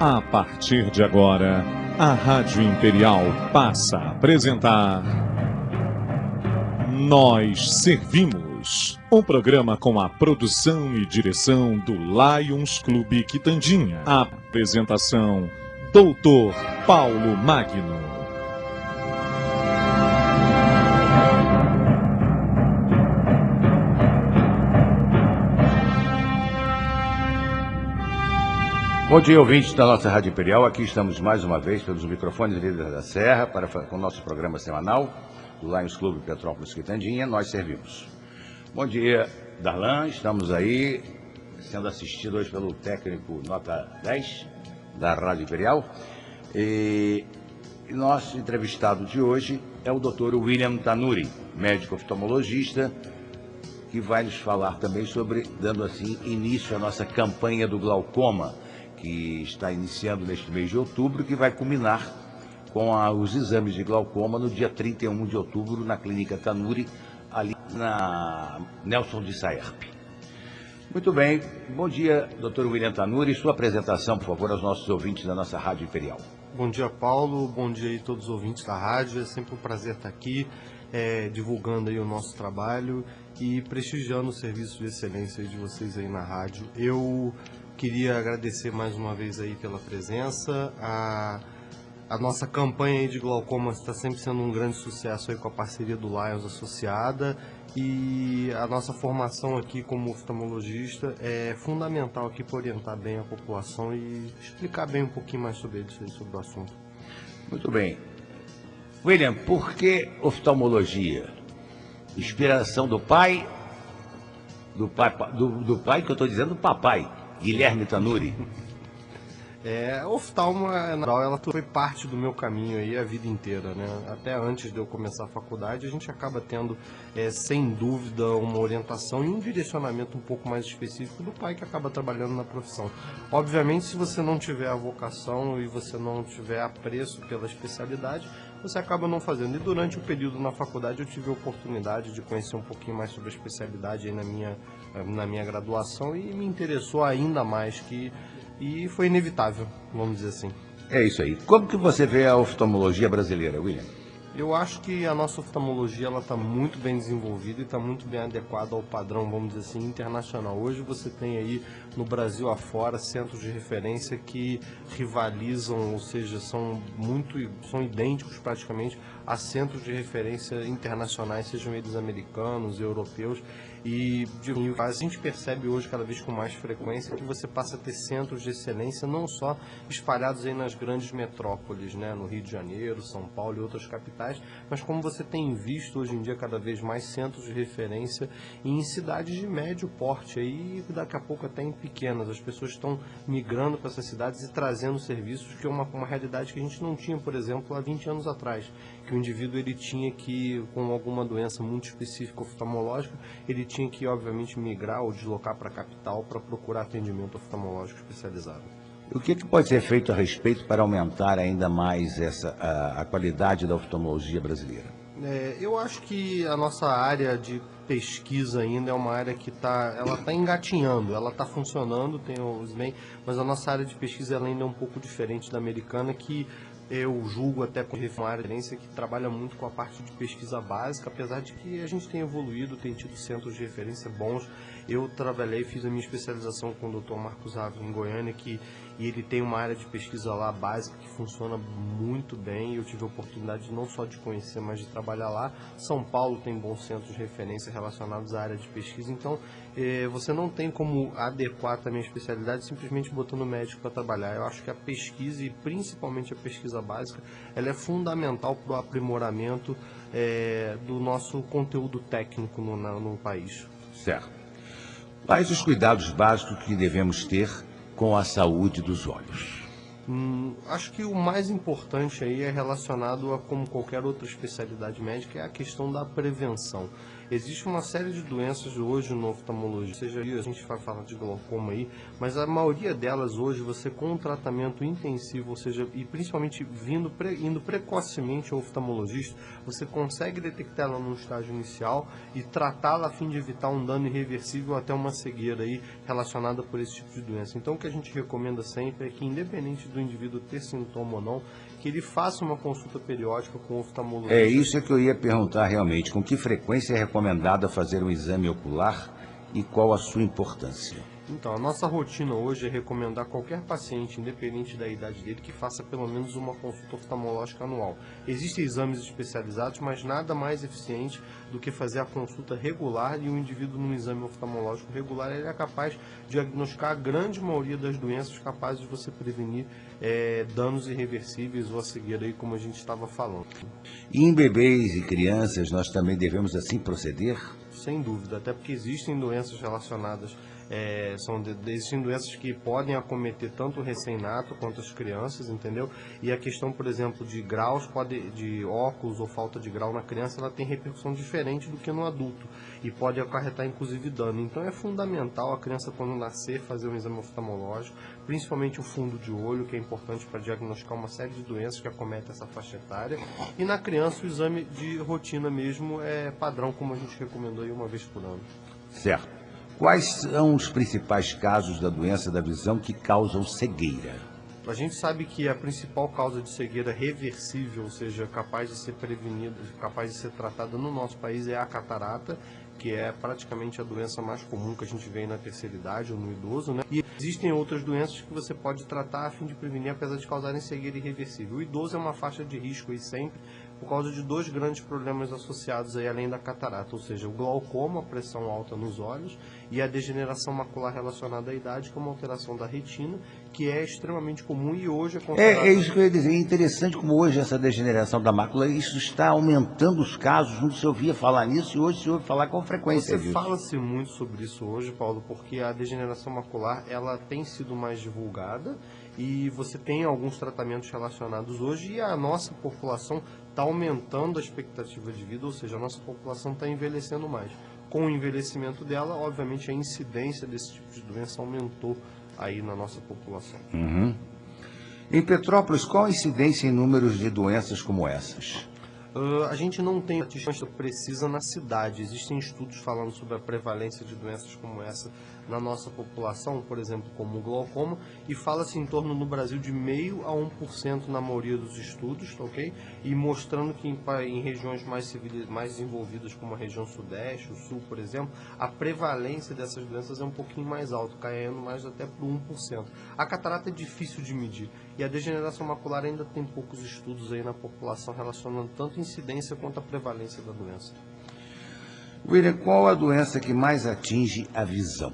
A partir de agora, a Rádio Imperial passa a apresentar Nós Servimos, um programa com a produção e direção do Lions Clube Quitandinha. A apresentação, Dr. Paulo Magno. Bom dia, ouvintes da nossa Rádio Imperial. Aqui estamos mais uma vez pelos microfones Líder da Serra com o nosso programa semanal do Lions Clube Petrópolis Quitandinha. Nós servimos. Bom dia, Darlan. Estamos aí sendo assistido hoje pelo técnico nota 10 da Rádio Imperial. E nosso entrevistado de hoje é o Dr. William Tanuri, médico oftalmologista, que vai nos falar também sobre, dando assim início à nossa campanha do glaucoma, que está iniciando neste mês de outubro, que vai culminar com os exames de glaucoma no dia 31 de outubro, na Clínica Tanuri, ali na Nelson de Saerp. Muito bem, bom dia, Dr. William Tanuri, sua apresentação, por favor, aos nossos ouvintes da nossa Rádio Imperial. Bom dia, Paulo, bom dia aí a todos os ouvintes da rádio, é sempre um prazer estar aqui, divulgando aí o nosso trabalho e prestigiando o serviço de excelência de vocês aí na rádio. Eu queria agradecer mais uma vez aí pela presença. A nossa campanha aí de glaucoma está sempre sendo um grande sucesso aí com a parceria do Lions Associada, e a nossa formação aqui como oftalmologista é fundamental aqui para orientar bem a população e explicar bem um pouquinho mais sobre isso aí, sobre o assunto. Muito bem. William, por que oftalmologia? Inspiração do pai que eu estou dizendo, do papai, Guilherme Tanuri. Oftalmo, ela foi parte do meu caminho aí a vida inteira, né? Até antes de eu começar a faculdade, a gente acaba tendo, sem dúvida, uma orientação e um direcionamento um pouco mais específico do pai que acaba trabalhando na profissão. Obviamente, se você não tiver a vocação e você não tiver apreço pela especialidade, você acaba não fazendo. E durante o período na faculdade eu tive a oportunidade de conhecer um pouquinho mais sobre a especialidade aí na minha graduação, e me interessou ainda mais, e foi inevitável, vamos dizer assim. É isso aí. Como que você vê a oftalmologia brasileira, William? Eu acho que a nossa oftalmologia está muito bem desenvolvida e está muito bem adequada ao padrão, vamos dizer assim, internacional. Hoje você tem aí no Brasil afora centros de referência que rivalizam, ou seja, são idênticos praticamente a centros de referência internacionais, sejam eles americanos, europeus. E a gente percebe hoje cada vez com mais frequência que você passa a ter centros de excelência não só espalhados aí nas grandes metrópoles, né, no Rio de Janeiro, São Paulo e outras capitais, mas como você tem visto hoje em dia cada vez mais centros de referência em cidades de médio porte, aí daqui a pouco até em pequenas. As pessoas estão migrando para essas cidades e trazendo serviços que é uma realidade que a gente não tinha, por exemplo, há 20 anos atrás, que o indivíduo ele tinha que, com alguma doença muito específica oftalmológica, ele tinha que, obviamente, migrar ou deslocar para a capital para procurar atendimento oftalmológico especializado. O que pode ser feito a respeito para aumentar ainda mais a qualidade da oftalmologia brasileira? Eu acho que a nossa área de pesquisa ainda é uma área que está engatinhando, ela está funcionando, mas a nossa área de pesquisa ela ainda é um pouco diferente da americana, que eu julgo até com uma referência que trabalha muito com a parte de pesquisa básica, apesar de que a gente tem evoluído, tem tido centros de referência bons. Eu fiz a minha especialização com o Dr. Marcos Ávila em Goiânia, e ele tem uma área de pesquisa lá básica que funciona muito bem. Eu tive a oportunidade não só de conhecer, mas de trabalhar lá. São Paulo tem bons centros de referência relacionados à área de pesquisa, então você não tem como adequar também a especialidade simplesmente botando o médico para trabalhar. Eu acho que a pesquisa, e principalmente a pesquisa básica, ela é fundamental para o aprimoramento do nosso conteúdo técnico no país. Certo. Quais os cuidados básicos que devemos ter com a saúde dos olhos? Acho que o mais importante aí é relacionado a, como qualquer outra especialidade médica, é a questão da prevenção. Existe uma série de doenças hoje no oftalmologia, seja a gente vai falar de glaucoma aí, mas a maioria delas hoje você com um tratamento intensivo, ou seja, e principalmente indo precocemente ao oftalmologista, você consegue detectá-la num estágio inicial e tratá-la a fim de evitar um dano irreversível até uma cegueira aí relacionada por esse tipo de doença. Então o que a gente recomenda sempre é que, independente do indivíduo ter sintoma ou não, que ele faça uma consulta periódica com o oftalmologista. É isso que eu ia perguntar realmente, com que frequência é recomendado fazer um exame ocular e qual a sua importância? Então, a nossa rotina hoje é recomendar qualquer paciente, independente da idade dele, que faça pelo menos uma consulta oftalmológica anual. Existem exames especializados, mas nada mais eficiente do que fazer a consulta regular, e o indivíduo num exame oftalmológico regular ele é capaz de diagnosticar a grande maioria das doenças, capazes de você prevenir danos irreversíveis ou a cegueira aí, como a gente estava falando. E em bebês e crianças nós também devemos assim proceder? Sem dúvida, até porque existem doenças relacionadas, existem doenças que podem acometer tanto o recém-nato quanto as crianças, entendeu? E a questão, por exemplo, de graus, de óculos ou falta de grau na criança, ela tem repercussão diferente do que no adulto e pode acarretar inclusive dano. Então é fundamental a criança, quando nascer, fazer um exame oftalmológico, principalmente o fundo de olho, que é importante para diagnosticar uma série de doenças que acometem essa faixa etária. E na criança o exame de rotina mesmo é padrão, como a gente recomendou aí uma vez por ano. Certo. Quais são os principais casos da doença da visão que causam cegueira? A gente sabe que a principal causa de cegueira reversível, ou seja, capaz de ser prevenida, capaz de ser tratada no nosso país, é a catarata, que é praticamente a doença mais comum que a gente vê na terceira idade ou no idoso, né? E existem outras doenças que você pode tratar a fim de prevenir, apesar de causarem cegueira irreversível. O idoso é uma faixa de risco aí sempre, por causa de dois grandes problemas associados aí além da catarata, ou seja, o glaucoma, a pressão alta nos olhos, e a degeneração macular relacionada à idade, que é uma alteração da retina, que é extremamente comum e hoje é considerada... É isso que eu ia dizer. É interessante como hoje essa degeneração da mácula, isso está aumentando os casos. Não se ouvia falar nisso e hoje se ouve falar com frequência disso. Fala-se muito sobre isso hoje, Paulo, porque a degeneração macular ela tem sido mais divulgada e você tem alguns tratamentos relacionados hoje, e a nossa população está aumentando a expectativa de vida, ou seja, a nossa população está envelhecendo mais. Com o envelhecimento dela, obviamente, a incidência desse tipo de doença aumentou aí na nossa população. Uhum. Em Petrópolis, qual a incidência em números de doenças como essas? A gente não tem estatística precisa na cidade. Existem estudos falando sobre a prevalência de doenças como essa na nossa população, por exemplo, como o glaucoma, e fala-se em torno no Brasil de 0,5% a 1% na maioria dos estudos, ok? E mostrando que em regiões mais desenvolvidas, como a região sudeste, o sul, por exemplo, a prevalência dessas doenças é um pouquinho mais alta, caindo mais até por 1%. A catarata é difícil de medir, e a degeneração macular ainda tem poucos estudos aí na população relacionando tanto a incidência quanto a prevalência da doença. William, qual a doença que mais atinge a visão?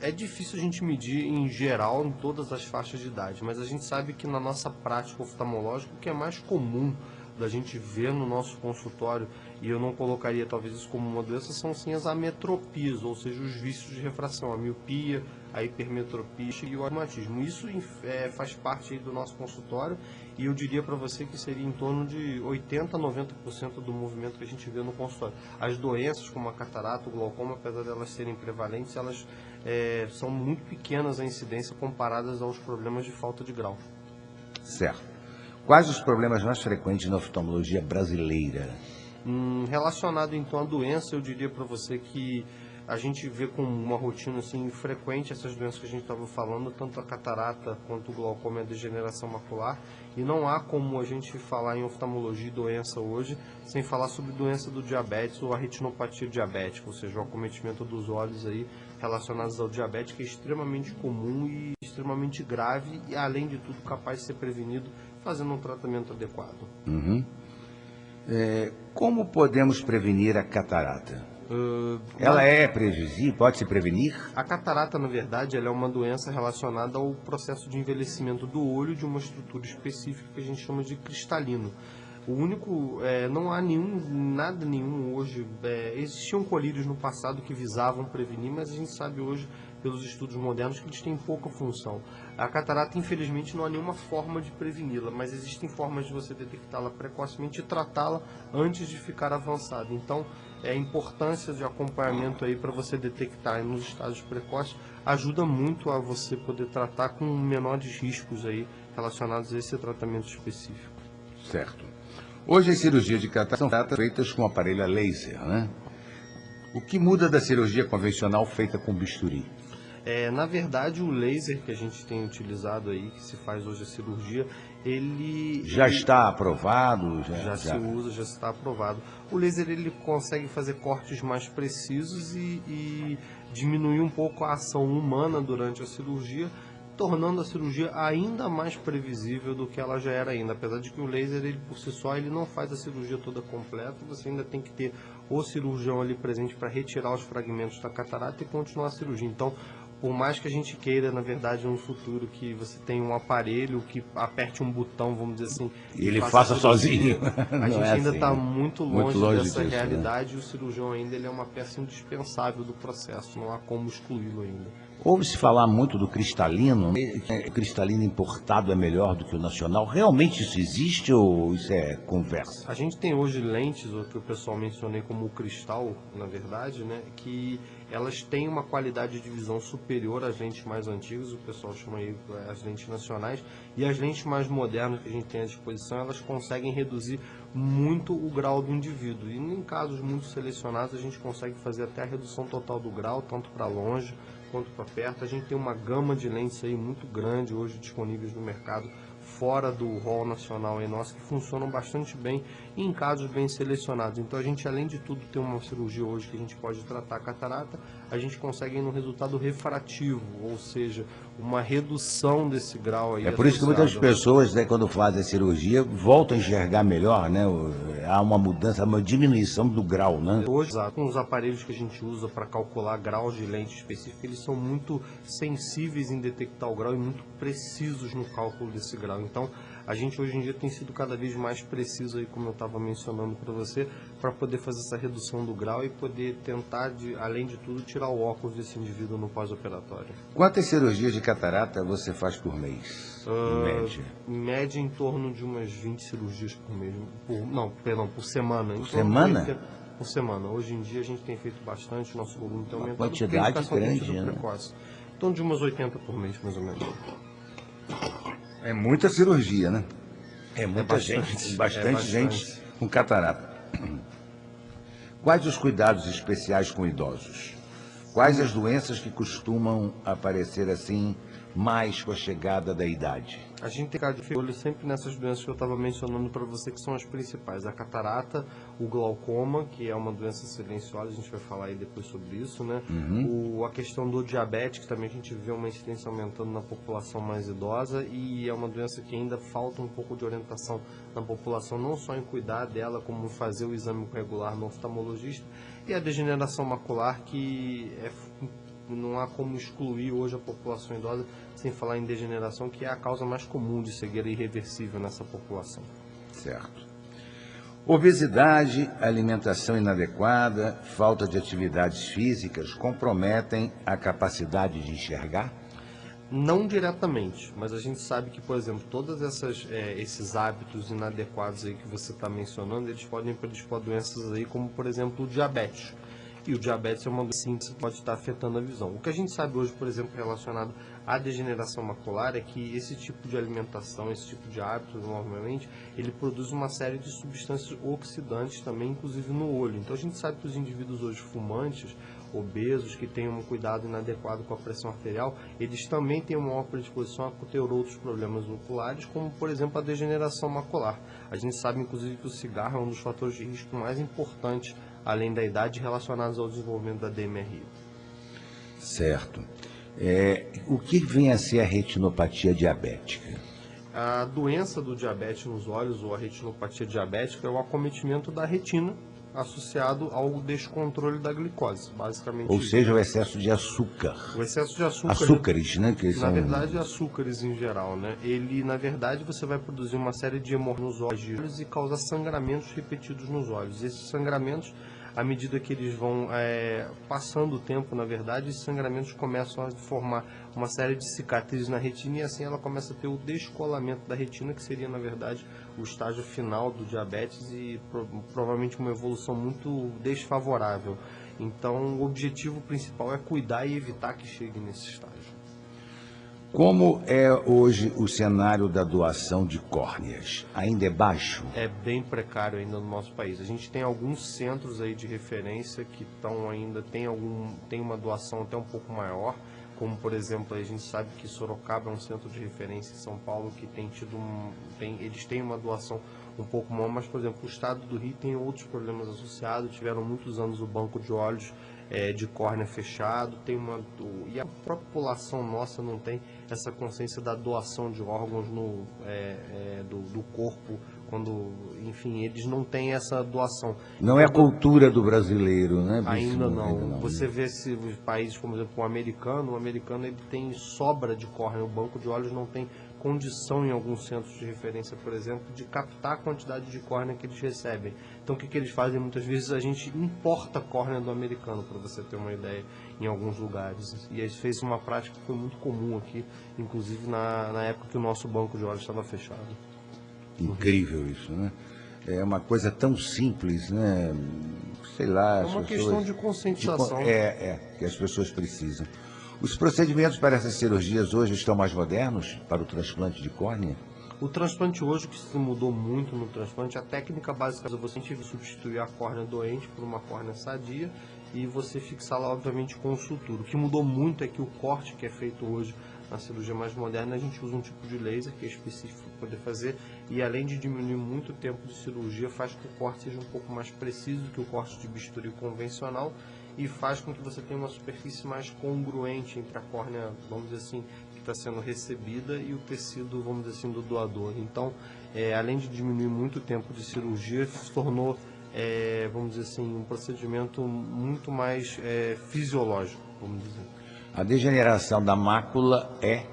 É difícil a gente medir em geral em todas as faixas de idade, mas a gente sabe que na nossa prática oftalmológica o que é mais comum da gente ver no nosso consultório, e eu não colocaria talvez isso como uma doença, são sim as ametropias, ou seja, os vícios de refração, a miopia, a hipermetropia e o astigmatismo. Isso faz parte aí do nosso consultório, e eu diria para você que seria em torno de 80% a 90% do movimento que a gente vê no consultório. As doenças como a catarata, o glaucoma, apesar de elas serem prevalentes, elas são muito pequenas a incidência comparadas aos problemas de falta de grau. Certo. Quais os problemas mais frequentes na oftalmologia brasileira? Relacionado então à doença, eu diria para você que a gente vê com uma rotina assim frequente essas doenças que a gente estava falando, tanto a catarata quanto o glaucoma e a degeneração macular, e não há como a gente falar em oftalmologia e doença hoje sem falar sobre doença do diabetes ou a retinopatia diabética, ou seja, o acometimento dos olhos aí relacionados ao diabetes, que é extremamente comum e extremamente grave, e além de tudo capaz de ser prevenido fazendo um tratamento adequado. Uhum. Como podemos prevenir a catarata? Ela é previsível? Pode se prevenir? A catarata, na verdade, ela é uma doença relacionada ao processo de envelhecimento do olho de uma estrutura específica que a gente chama de cristalino. O único, não há nada nenhum hoje, existiam colírios no passado que visavam prevenir, mas a gente sabe hoje pelos estudos modernos que eles têm pouca função. A catarata, infelizmente, não há nenhuma forma de preveni-la, mas existem formas de você detectá-la precocemente e tratá-la antes de ficar avançada. Então, a importância de acompanhamento aí para você detectar nos estágios precoces ajuda muito a você poder tratar com menores riscos aí relacionados a esse tratamento específico. Certo. Hoje as cirurgias de catarata são feitas com aparelho a laser, né? O que muda da cirurgia convencional feita com bisturi? Na verdade, o laser que a gente tem utilizado aí, que se faz hoje a cirurgia, ele Está aprovado? já se usa, já está aprovado. O laser ele consegue fazer cortes mais precisos e diminuir um pouco a ação humana durante a cirurgia, tornando a cirurgia ainda mais previsível do que ela já era ainda. Apesar de que o laser, ele por si só, ele não faz a cirurgia toda completa, você ainda tem que ter o cirurgião ali presente para retirar os fragmentos da catarata e continuar a cirurgia. Então, por mais que a gente queira, na verdade, no futuro, que você tenha um aparelho que aperte um botão, vamos dizer assim... E ele faça sozinho. A gente ainda está muito longe dessa disso, realidade, né? E o cirurgião ainda ele é uma peça indispensável do processo, não há como excluí-lo ainda. Ouve-se falar muito do cristalino. O cristalino importado é melhor do que o nacional. Realmente isso existe ou isso é conversa? A gente tem hoje lentes, o que o pessoal mencionei como o cristal, na verdade, né, que elas têm uma qualidade de visão superior às lentes mais antigas, o pessoal chama aí as lentes nacionais, e as lentes mais modernas que a gente tem à disposição, elas conseguem reduzir muito o grau do indivíduo. E em casos muito selecionados, a gente consegue fazer até a redução total do grau, tanto para longe quanto para perto. A gente tem uma gama de lentes aí muito grande hoje disponíveis no mercado, fora do rol nacional aí nosso, que funcionam bastante bem e em casos bem selecionados. Então a gente, além de tudo, ter uma cirurgia hoje que a gente pode tratar a catarata, a gente consegue ir no resultado refrativo, ou seja, uma redução desse grau aí. É por isso que muitas pessoas, né, quando fazem a cirurgia, voltam a enxergar melhor, né? Há uma mudança, uma diminuição do grau, né? Hoje, com os aparelhos que a gente usa para calcular graus de lente específica, eles são muito sensíveis em detectar o grau e muito precisos no cálculo desse grau. Então, a gente hoje em dia tem sido cada vez mais preciso aí, como eu estava mencionando para você, para poder fazer essa redução do grau e poder tentar, além de tudo, tirar o óculos desse indivíduo no pós-operatório. Quantas cirurgias de catarata você faz por mês, em média? Em média, em torno de umas 20 cirurgias por mês. Por semana. Por semana? Por semana. Hoje em dia a gente tem feito bastante, nosso volume tem aumentado. Quantidade grande, né? Então, de umas 80 por mês, mais ou menos. É muita cirurgia, né? É muita bastante, gente, bastante gente com catarata. Quais os cuidados especiais com idosos? Quais as doenças que costumam aparecer assim mais com a chegada da idade? A gente tem que ficar de olho sempre nessas doenças que eu estava mencionando para você, que são as principais. A catarata, o glaucoma, que é uma doença silenciosa, a gente vai falar aí depois sobre isso, né? A questão do diabetes, que também a gente vê uma incidência aumentando na população mais idosa, e é uma doença que ainda falta um pouco de orientação na população, não só em cuidar dela, como fazer o exame regular no oftalmologista, e a degeneração macular, que não há como excluir hoje a população idosa sem falar em degeneração, que é a causa mais comum de cegueira irreversível nessa população. Certo. Obesidade, alimentação inadequada, falta de atividades físicas comprometem a capacidade de enxergar? Não diretamente, mas a gente sabe que, por exemplo, todos esses hábitos inadequados aí que você está mencionando, eles podem predispor a doenças aí como, por exemplo, o diabetes. E o diabetes é uma doença que pode estar afetando a visão. O que a gente sabe hoje, por exemplo, relacionado à degeneração macular, é que esse tipo de alimentação, esse tipo de hábito, normalmente, ele produz uma série de substâncias oxidantes também, inclusive no olho. Então a gente sabe que os indivíduos hoje fumantes, obesos, que têm um cuidado inadequado com a pressão arterial, eles também têm uma maior predisposição a ter outros problemas oculares, como, por exemplo, a degeneração macular. A gente sabe, inclusive, que o cigarro é um dos fatores de risco mais importantes, além da idade, relacionados ao desenvolvimento da DMRI. Certo. O que vem a ser a retinopatia diabética? A doença do diabetes nos olhos, ou a retinopatia diabética, é o acometimento da retina associado ao descontrole da glicose, basicamente. Ou seja, o excesso de açúcar. O excesso de açúcar. Açúcares, né? Que na verdade, açúcares em geral, né? Ele, na verdade, você vai produzir uma série de hemorragias nos olhos e causar sangramentos repetidos nos olhos. Esses sangramentos, à medida que eles vão passando o tempo, na verdade, os sangramentos começam a formar uma série de cicatrizes na retina e assim ela começa a ter o descolamento da retina, que seria, na verdade, o estágio final do diabetes e provavelmente uma evolução muito desfavorável. Então, o objetivo principal é cuidar e evitar que chegue nesse estágio. Como é hoje o cenário da doação de córneas? Ainda é baixo? É bem precário ainda no nosso país. A gente tem alguns centros aí de referência que estão ainda, tem uma doação até um pouco maior, como por exemplo, a gente sabe que Sorocaba é um centro de referência em São Paulo que tem tido eles têm uma doação um pouco maior, mas por exemplo, o estado do Rio tem outros problemas associados, tiveram muitos anos o banco de olhos de córnea fechado, e a própria população nossa não tem essa consciência da doação de órgãos do corpo, quando, enfim, eles não têm essa doação. Não é a cultura do brasileiro, né? Ainda não. Você vê se os países, como por exemplo, o americano ele tem sobra de córnea, o banco de olhos não tem condição em alguns centros de referência, por exemplo, de captar a quantidade de córnea que eles recebem. Então o que eles fazem? Muitas vezes a gente importa córnea do americano, para você ter uma ideia, em alguns lugares. E a gente fez uma prática que foi muito comum aqui, inclusive na época que o nosso banco de olhos estava fechado. Incrível isso, né? É uma coisa tão simples, né? Sei lá. É uma questão de conscientização. Que as pessoas precisam. Os procedimentos para essas cirurgias hoje estão mais modernos para o transplante de córnea? O transplante hoje, que se mudou muito no transplante, a técnica básica é você substituir a córnea doente por uma córnea sadia e você fixá-la, obviamente, com o suturo. O que mudou muito é que o corte que é feito hoje na cirurgia mais moderna, a gente usa um tipo de laser que é específico para poder fazer e, além de diminuir muito o tempo de cirurgia, faz com que o corte seja um pouco mais preciso que o corte de bisturi convencional e faz com que você tenha uma superfície mais congruente entre a córnea, vamos dizer assim, que está sendo recebida e o tecido, vamos dizer assim, do doador. Então, além de diminuir muito o tempo de cirurgia, se tornou, vamos dizer assim, um procedimento muito mais fisiológico, vamos dizer. A degeneração da mácula é?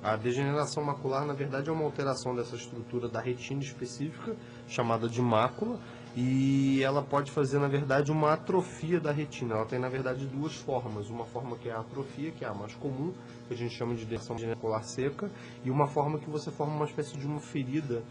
A degeneração macular, na verdade, é uma alteração dessa estrutura da retina específica, chamada de mácula, e ela pode fazer, na verdade, uma atrofia da retina. Ela tem, na verdade, duas formas. Uma forma que é a atrofia, que é a mais comum, que a gente chama de degeneração macular seca, e uma forma que você forma uma espécie de uma ferida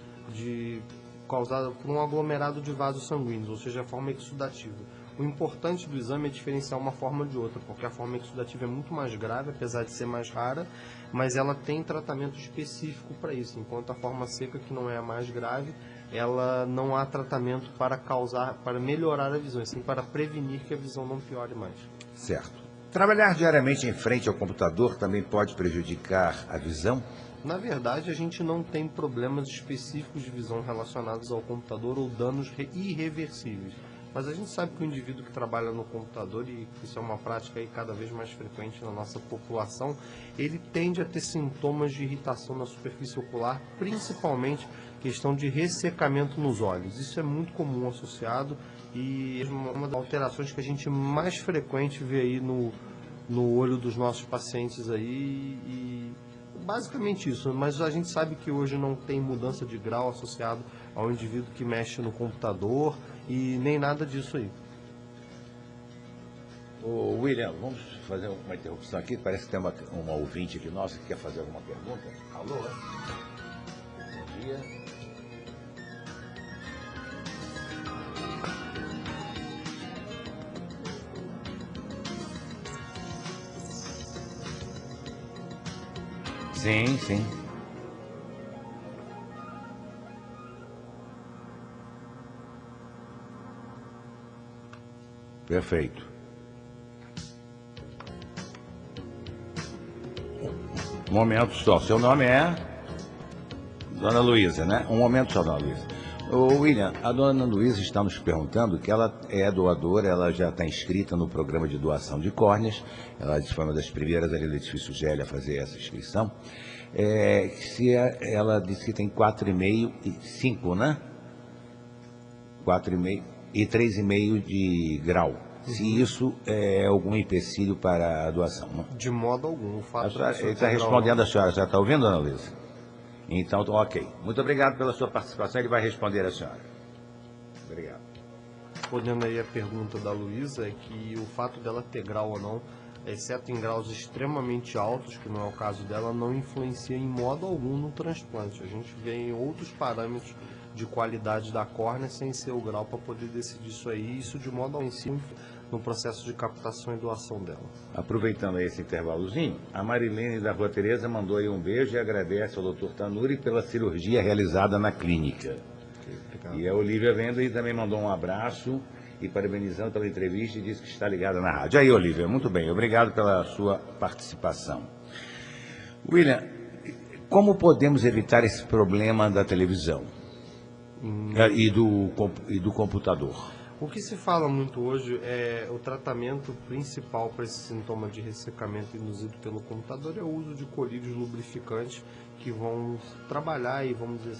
causada por um aglomerado de vasos sanguíneos, ou seja, a forma exudativa. O importante do exame é diferenciar uma forma de outra, porque a forma exudativa é muito mais grave, apesar de ser mais rara, mas ela tem tratamento específico para isso, enquanto a forma seca, que não é a mais grave, ela não há tratamento para melhorar a visão, sim para prevenir que a visão não piore mais. Certo. Trabalhar diariamente em frente ao computador também pode prejudicar a visão? Na verdade, a gente não tem problemas específicos de visão relacionados ao computador ou danos irreversíveis. Mas a gente sabe que o indivíduo que trabalha no computador, e isso é uma prática aí cada vez mais frequente na nossa população, ele tende a ter sintomas de irritação na superfície ocular, principalmente questão de ressecamento nos olhos. Isso é muito comum associado e é uma das alterações que a gente mais frequente vê aí no olho dos nossos pacientes aí e basicamente isso, mas a gente sabe que hoje não tem mudança de grau associado ao indivíduo que mexe no computador e nem nada disso aí. Ô, William, vamos fazer uma interrupção aqui, parece que tem uma ouvinte aqui nossa que quer fazer alguma pergunta. Alô? Bom dia. Sim, sim. Perfeito. Um momento só. Seu nome é? Dona Luísa, né? Um momento só, Dona Luísa. Ô, William, a Dona Luísa está nos perguntando que ela é doadora, ela já está inscrita no programa de doação de córneas. Ela foi uma das primeiras ali do edifício Gélia a fazer essa inscrição. Ela disse que tem 4,5 e 5, né? 4,5 e 3,5 de grau. Se isso é algum empecilho para a doação, não? De modo algum. O fato ele está respondendo a senhora. Já está ouvindo, Dona Luísa? Então, ok. Muito obrigado pela sua participação. Ele vai responder a senhora. Obrigado. respondendo aí a pergunta da Luísa, é que o fato dela ter grau ou não, exceto em graus extremamente altos, que não é o caso dela, não influencia em modo algum no transplante. A gente vê em outros parâmetros de qualidade da córnea sem ser o grau para poder decidir isso aí, isso de modo algum no processo de captação e doação dela. Aproveitando aí esse intervalozinho, a Marilene da Rua Tereza mandou aí um beijo e agradece ao Dr. Tanuri pela cirurgia realizada na clínica. E a Olívia Venda também mandou um abraço e parabenizando pela entrevista e disse que está ligada na rádio. Aí, Olívia, muito bem, obrigado pela sua participação. William, como podemos evitar esse problema da televisão e do computador? O que se fala muito hoje é o tratamento principal para esse sintoma de ressecamento induzido pelo computador é o uso de colírios lubrificantes que vão trabalhar e, vamos dizer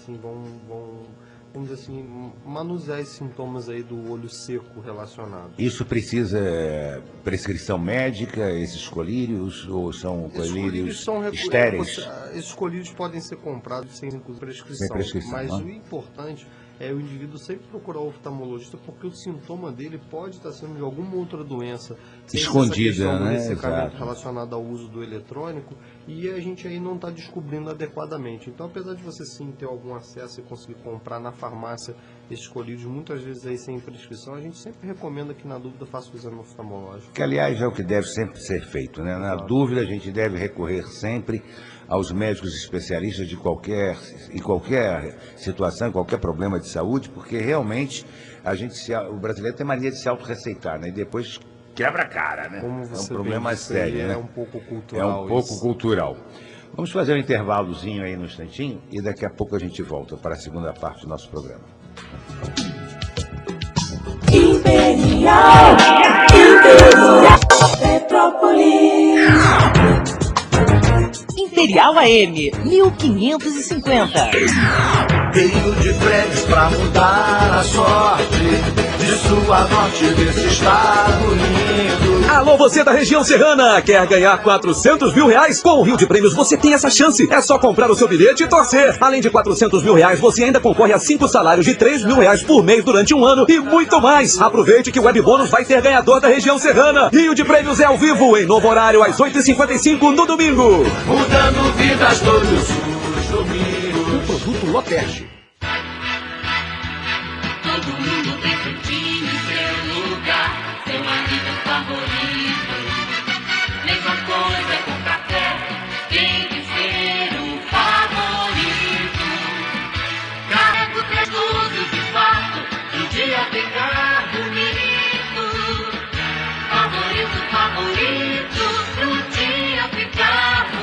assim, manusear esses sintomas aí do olho seco relacionado. Isso precisa prescrição médica, esses colírios, ou são colírios estéreis? Esses colírios podem ser comprados sem prescrição, mas o importante é o indivíduo sempre procurar o oftalmologista, porque o sintoma dele pode estar sendo de alguma outra doença escondida, né? Ressecamento relacionado ao uso do eletrônico, e a gente aí não está descobrindo adequadamente. Então, apesar de você sim ter algum acesso e conseguir comprar na farmácia esses colírios, muitas vezes aí sem prescrição, a gente sempre recomenda que na dúvida faça o exame oftalmológico. Que aliás é o que deve sempre ser feito, né? Na dúvida a gente deve recorrer sempre aos médicos especialistas em qualquer situação, em qualquer problema de saúde, porque realmente o brasileiro tem mania de se autorreceitar, né? E depois quebra a cara, né? Como você é um problema disse, sério, né? É um pouco cultural. É um pouco cultural. Vamos fazer um intervalozinho aí no instantinho e daqui a pouco a gente volta para a segunda parte do nosso programa. Imperial Petrópolis. Imperial AM 1550. Veio de prédios pra mudar a sorte de sua norte desse estado lindo. Alô, você da região serrana, quer ganhar R$400 mil? Com o Rio de Prêmios você tem essa chance. É só comprar o seu bilhete e torcer. Além de R$400 mil, você ainda concorre a 5 salários de R$3 mil por mês durante um ano e muito mais. Aproveite que o Web Bônus vai ter ganhador da região serrana. Rio de Prêmios é ao vivo, em novo horário, às 8h55 no domingo. Mudando vidas todos os domingos. Um produto Loteste. Todo mundo tem certinho seu lugar, seu marido favorito. Mesma coisa com café, tem que ser o favorito. Carrego 3 luzes de fato, pro dia ficar bonito. Favorito, favorito, pro dia ficar bonito.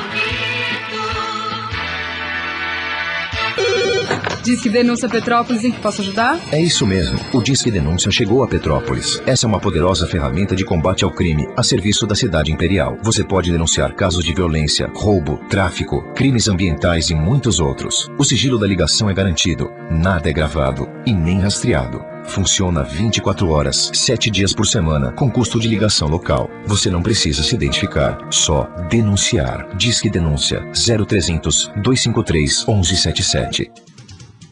Disque Denúncia Petrópolis, em que posso ajudar? É isso mesmo. O Disque Denúncia chegou a Petrópolis. Essa é uma poderosa ferramenta de combate ao crime a serviço da cidade imperial. Você pode denunciar casos de violência, roubo, tráfico, crimes ambientais e muitos outros. O sigilo da ligação é garantido. Nada é gravado e nem rastreado. Funciona 24 horas, 7 dias por semana, com custo de ligação local. Você não precisa se identificar, só denunciar. Disque Denúncia 0300 253 1177.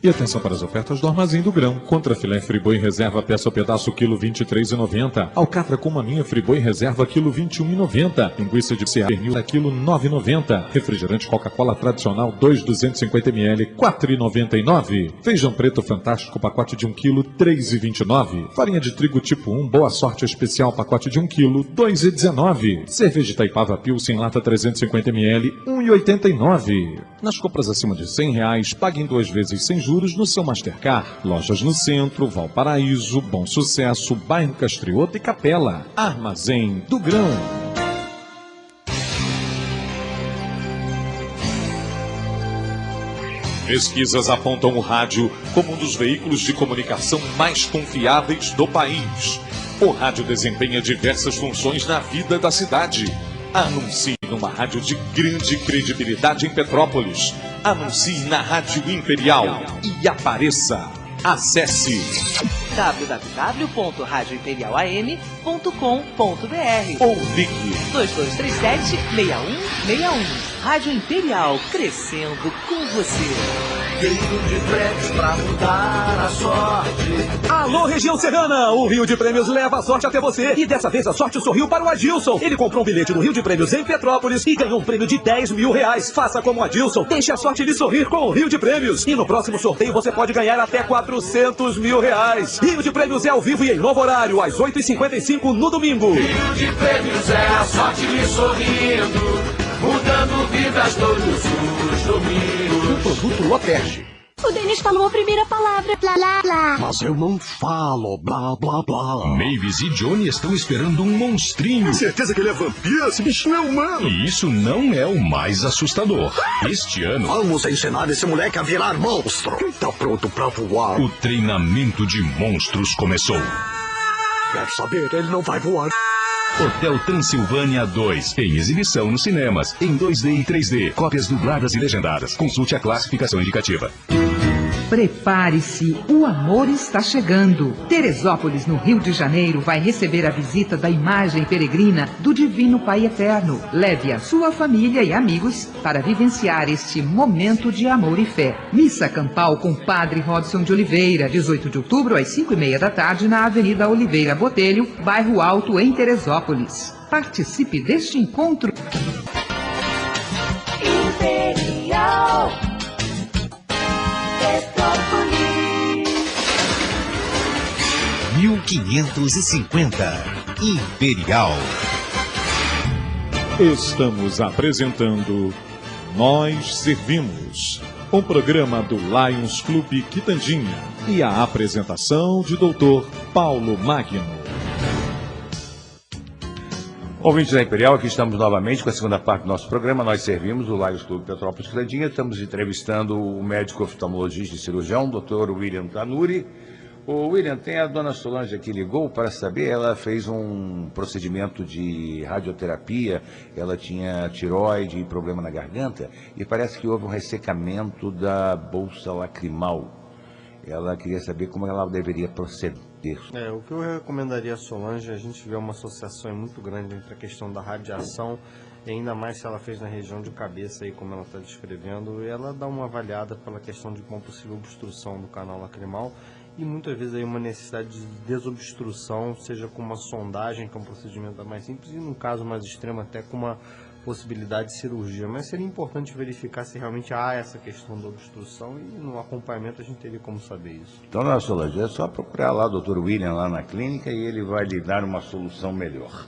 E atenção para as ofertas do Armazém do Grão. Contra filé friboi reserva peça ou pedaço quilo R$ 23,90. Alcatra com maminha friboi reserva quilo R$ 21,90. Linguiça de pernil quilo R$ 9,90. Refrigerante Coca-Cola tradicional 250 ml R$ 4,99. Feijão preto fantástico pacote de 1 kg R$ 3,29. Farinha de trigo tipo 1 Boa Sorte especial pacote de 1 kg R$ 2,19. Cerveja Itaipava Pilsen lata 350 ml R$ 1,89. Nas compras acima de R$ 100, pague em 2 vezes sem juros no seu Mastercard. Lojas no Centro, Valparaíso, Bom Sucesso, Bairro Castrioto e Capela. Armazém do Grão. Pesquisas apontam o rádio como um dos veículos de comunicação mais confiáveis do país. O rádio desempenha diversas funções na vida da cidade. Anuncie numa rádio de grande credibilidade em Petrópolis. Anuncie na Rádio Imperial e apareça. Acesse www.radioimperialam.com.br ou ligue 2237-6161. Rádio Imperial, crescendo com você. Veio de prédios pra mudar a sorte. Alô, região serrana! O Rio de Prêmios leva a sorte até você. E dessa vez a sorte sorriu para o Adilson. Ele comprou um bilhete no Rio de Prêmios em Petrópolis e ganhou um prêmio de 10 mil reais. Faça como o Adilson. Deixe a sorte lhe sorrir com o Rio de Prêmios. E no próximo sorteio você pode ganhar até 400 mil reais. Rio de Prêmios é ao vivo e em novo horário, às 8h55 no domingo. Rio de Prêmios é a sorte lhe sorrindo, mudando vidas todos os domingos. Um produto Loterge. O Denis falou a primeira palavra, blá blá blá. Mas eu não falo, blá blá blá. Mavis e Johnny estão esperando um monstrinho. Certeza que ele é vampiro? Esse bichinho é humano. E isso não é o mais assustador. Este ano... Vamos ensinar esse moleque a virar monstro. Quem tá pronto pra voar? O treinamento de monstros começou. Quer saber? Ele não vai voar. Hotel Transilvânia 2, em exibição nos cinemas, em 2D e 3D, cópias dubladas e legendadas. Consulte a classificação indicativa. Prepare-se, o amor está chegando. Teresópolis, no Rio de Janeiro, vai receber a visita da imagem peregrina do Divino Pai Eterno. Leve a sua família e amigos para vivenciar este momento de amor e fé. Missa campal com Padre Robson de Oliveira, 18 de outubro, às 5h30 da tarde, na Avenida Oliveira Botelho, bairro Alto, em Teresópolis. Participe deste encontro. Imperial. 1550 Imperial. Estamos apresentando Nós Servimos, um programa do Lions Clube Quitandinha e a apresentação de Dr. Paulo Magno. Ouvintes da Imperial, aqui estamos novamente com a segunda parte do nosso programa. Nós servimos o Lions Clube Petrópolis Quitandinha. Estamos entrevistando o médico oftalmologista e cirurgião, Dr. William Tanuri. O William, tem a dona Solange que ligou para saber, ela fez um procedimento de radioterapia, ela tinha tireoide e problema na garganta, e parece que houve um ressecamento da bolsa lacrimal. Ela queria saber como ela deveria proceder. O que eu recomendaria a Solange, a gente vê uma associação muito grande entre a questão da radiação, e ainda mais se ela fez na região de cabeça, aí, como ela está descrevendo, e ela dá uma avaliada pela questão de uma possível obstrução do canal lacrimal, e muitas vezes aí uma necessidade de desobstrução, seja com uma sondagem, que é um procedimento mais simples, e num caso mais extremo até com uma possibilidade de cirurgia. Mas seria importante verificar se realmente há essa questão da obstrução, e no acompanhamento a gente teria como saber isso. Então, dona Solange, é só procurar lá o Dr. William lá na clínica e ele vai lhe dar uma solução melhor.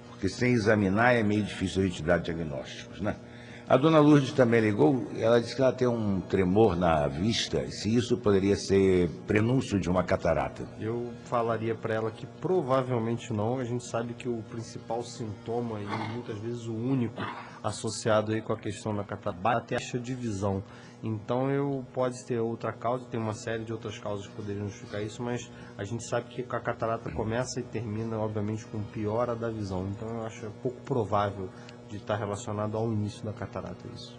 Porque sem examinar é meio difícil a gente dar diagnósticos, né? A dona Lourdes também ligou, ela disse que ela tem um tremor na vista, e se isso poderia ser prenúncio de uma catarata. Eu falaria para ela que provavelmente não. A gente sabe que o principal sintoma, e muitas vezes o único associado aí com a questão da catarata, é a taxa de visão. Então pode ter outra causa, tem uma série de outras causas que poderiam justificar isso, mas a gente sabe que a catarata começa e termina, obviamente, com piora da visão. Então eu acho pouco provável de estar relacionado ao início da catarata isso.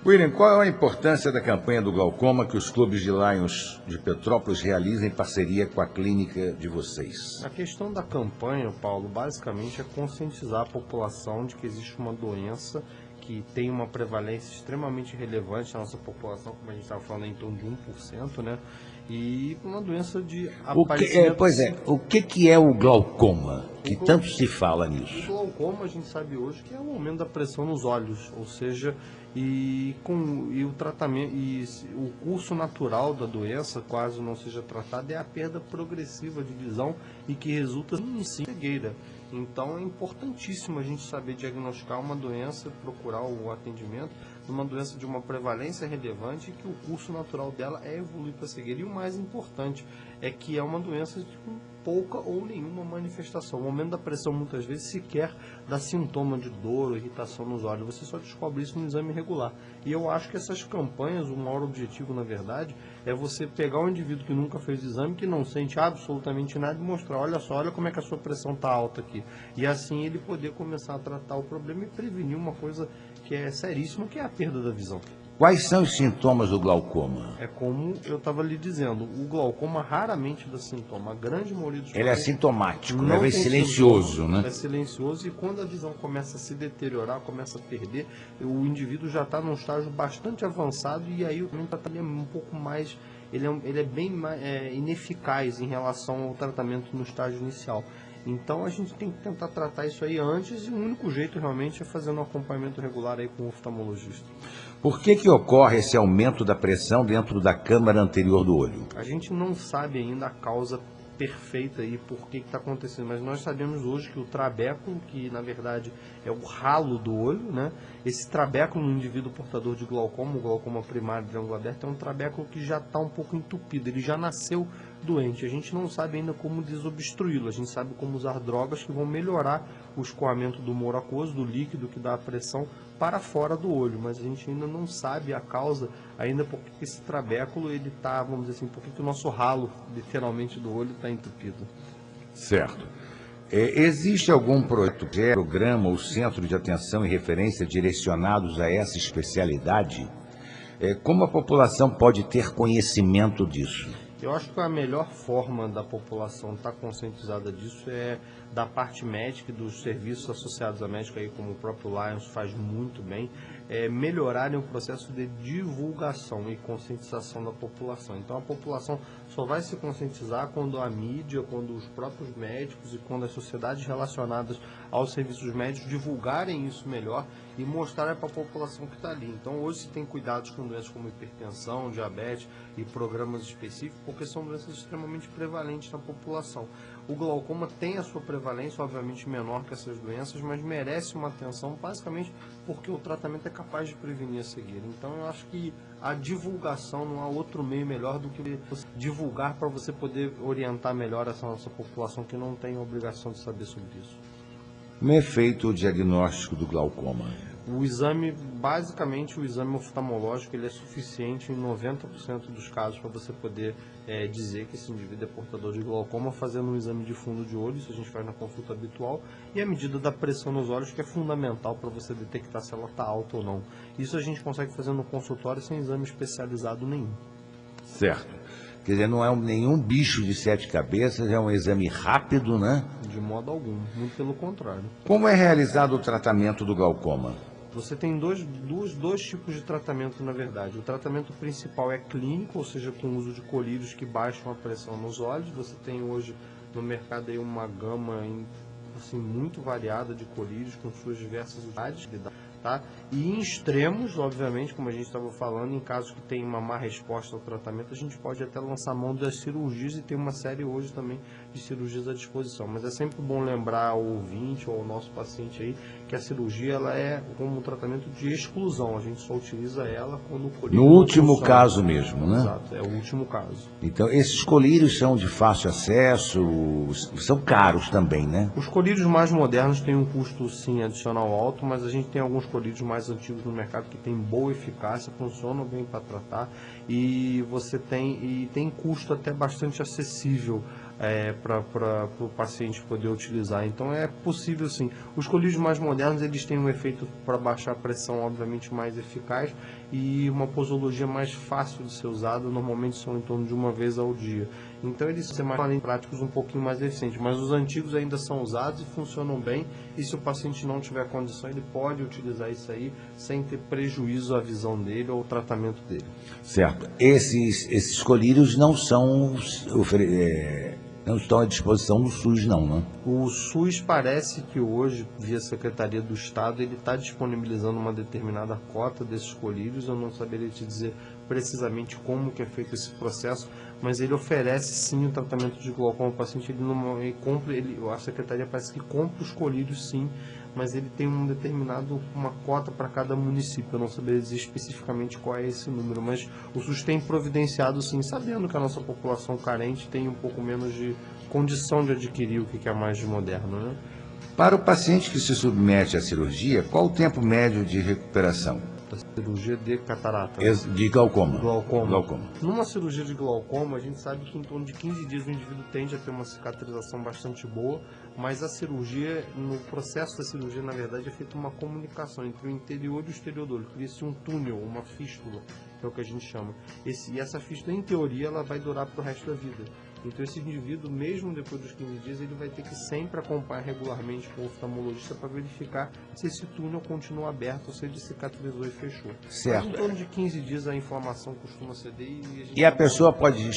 William, qual é a importância da campanha do glaucoma que os clubes de Lions de Petrópolis realizam em parceria com a clínica de vocês? A questão da campanha, Paulo, basicamente é conscientizar a população de que existe uma doença que tem uma prevalência extremamente relevante na nossa população, como a gente estava falando, em torno de 1%, né? E uma doença de aparecimento... O que é o glaucoma? Que tanto se fala nisso? O glaucoma, a gente sabe hoje que é o aumento da pressão nos olhos, ou seja, e o tratamento, e o curso natural da doença, caso não seja tratado, é a perda progressiva de visão e que resulta em cegueira. Então é importantíssimo a gente saber diagnosticar uma doença, procurar o atendimento de uma doença de uma prevalência relevante e que o curso natural dela é evoluir para a cegueira. E o mais importante é que é uma doença com pouca ou nenhuma manifestação. O aumento da pressão muitas vezes sequer dá sintoma de dor ou irritação nos olhos. Você só descobre isso no exame regular. E eu acho que essas campanhas, o maior objetivo, na verdade, é você pegar um indivíduo que nunca fez o exame, que não sente absolutamente nada, e mostrar, olha só, olha como é que a sua pressão está alta aqui. E assim ele poder começar a tratar o problema e prevenir uma coisa que é seríssima, que é a perda da visão. Quais são os sintomas do glaucoma? É como eu estava lhe dizendo, o glaucoma raramente dá sintoma. A grande maioria dos Ele é assintomático, não é tem silencioso, sintoma, né? É silencioso, e quando a visão começa a se deteriorar, começa a perder, o indivíduo já está num estágio bastante avançado, e aí o tratamento é um pouco mais, ele é bem mais, ineficaz em relação ao tratamento no estágio inicial. Então a gente tem que tentar tratar isso aí antes, e o único jeito realmente é fazendo um acompanhamento regular aí com o oftalmologista. Por que ocorre esse aumento da pressão dentro da câmara anterior do olho? A gente não sabe ainda a causa perfeita aí por que está acontecendo, mas nós sabemos hoje que o trabéculo, que na verdade é o ralo do olho, né? Esse trabéculo no indivíduo portador de glaucoma, o glaucoma primário de ângulo aberto, é um trabéculo que já está um pouco entupido, ele já nasceu doente. A gente não sabe ainda como desobstruí-lo, a gente sabe como usar drogas que vão melhorar o escoamento do humor aquoso, do líquido que dá a pressão para fora do olho, mas a gente ainda não sabe a causa, ainda porque esse trabéculo, ele está, vamos dizer assim, porque o nosso ralo, literalmente, do olho está entupido. Certo. Existe algum programa ou centro de atenção e referência direcionados a essa especialidade? Como a população pode ter conhecimento disso? Eu acho que a melhor forma da população estar conscientizada disso é da parte médica e dos serviços associados à médica, aí, como o próprio Lions faz muito bem, melhorarem o processo de divulgação e conscientização da população. Então a população só vai se conscientizar quando a mídia, quando os próprios médicos e quando as sociedades relacionadas aos serviços médicos divulgarem isso melhor e mostrarem para a população que está ali. Então hoje se tem cuidados com doenças como hipertensão, diabetes e programas específicos, porque são doenças extremamente prevalentes na população. O glaucoma tem a sua prevalência, obviamente menor que essas doenças, mas merece uma atenção, basicamente porque o tratamento é capaz de prevenir a cegueira. Então eu acho que a divulgação, não há outro meio melhor do que divulgar para você poder orientar melhor essa nossa população que não tem a obrigação de saber sobre isso. Como é feito o diagnóstico do glaucoma? O exame, basicamente o exame oftalmológico, ele é suficiente em 90% dos casos para você poder dizer que esse indivíduo é portador de glaucoma, fazendo um exame de fundo de olho, isso a gente faz na consulta habitual, e a medida da pressão nos olhos, que é fundamental para você detectar se ela está alta ou não. Isso a gente consegue fazer no consultório sem exame especializado nenhum. Certo. Quer dizer, não é nenhum bicho de 7 cabeças, é um exame rápido, né? De modo algum, muito pelo contrário. Como é realizado o tratamento do glaucoma? Você tem dois tipos de tratamento, na verdade. O tratamento principal é clínico, ou seja, com o uso de colírios que baixam a pressão nos olhos. Você tem hoje no mercado aí uma gama assim, muito variada de colírios com suas diversas unidades, tá? E em extremos, obviamente, como a gente estava falando, em casos que tem uma má resposta ao tratamento, a gente pode até lançar mão das cirurgias, e tem uma série hoje também de cirurgias à disposição. Mas é sempre bom lembrar ao ouvinte ou ao nosso paciente aí que a cirurgia, ela é como um tratamento de exclusão, a gente só utiliza ela quando o colírio no último caso mesmo, né? Exato, é o último caso. Então, esses colírios são de fácil acesso, são caros também, né? Os colírios mais modernos têm um custo, sim, adicional alto, mas a gente tem alguns colírios mais antigos no mercado que têm boa eficácia, funcionam bem para tratar, e você tem custo até bastante acessível para o paciente poder utilizar. Então é possível, sim. Os colírios mais modernos, eles têm um efeito para baixar a pressão, obviamente, mais eficaz, e uma posologia mais fácil de ser usada, normalmente são em torno de uma vez ao dia. Então eles são mais práticos, um pouquinho mais eficientes, mas os antigos ainda são usados e funcionam bem, e se o paciente não tiver condição, ele pode utilizar isso aí sem ter prejuízo à visão dele ou ao tratamento dele. Certo. Esses colírios não são não estão à disposição do SUS, não, né? O SUS parece que hoje, via Secretaria do Estado, ele está disponibilizando uma determinada cota desses colírios. Eu não saberia te dizer precisamente como que é feito esse processo, mas ele oferece sim o tratamento de glaucoma ao paciente. A Secretaria parece que compra os colírios, sim, mas ele tem uma cota para cada município. Eu não saberia dizer especificamente qual é esse número, mas o SUS tem providenciado, sim, sabendo que a nossa população carente tem um pouco menos de condição de adquirir o que é mais de moderno, né? Para o paciente que se submete à cirurgia, qual o tempo médio de recuperação? da cirurgia de catarata. De glaucoma. Glaucoma. Numa cirurgia de glaucoma, a gente sabe que em torno de 15 dias o indivíduo tende a ter uma cicatrização bastante boa, mas a cirurgia, no processo da cirurgia, na verdade, é feita uma comunicação entre o interior e o exterior do olho. Cria-se um túnel, uma fístula, que é o que a gente chama. E essa fístula, em teoria, ela vai durar para o resto da vida. Então esse indivíduo, mesmo depois dos 15 dias, ele vai ter que sempre acompanhar regularmente com o oftalmologista para verificar se esse túnel continua aberto ou se ele cicatrizou e fechou. Certo. Mas em torno de 15 dias a inflamação costuma ceder e a pessoa pode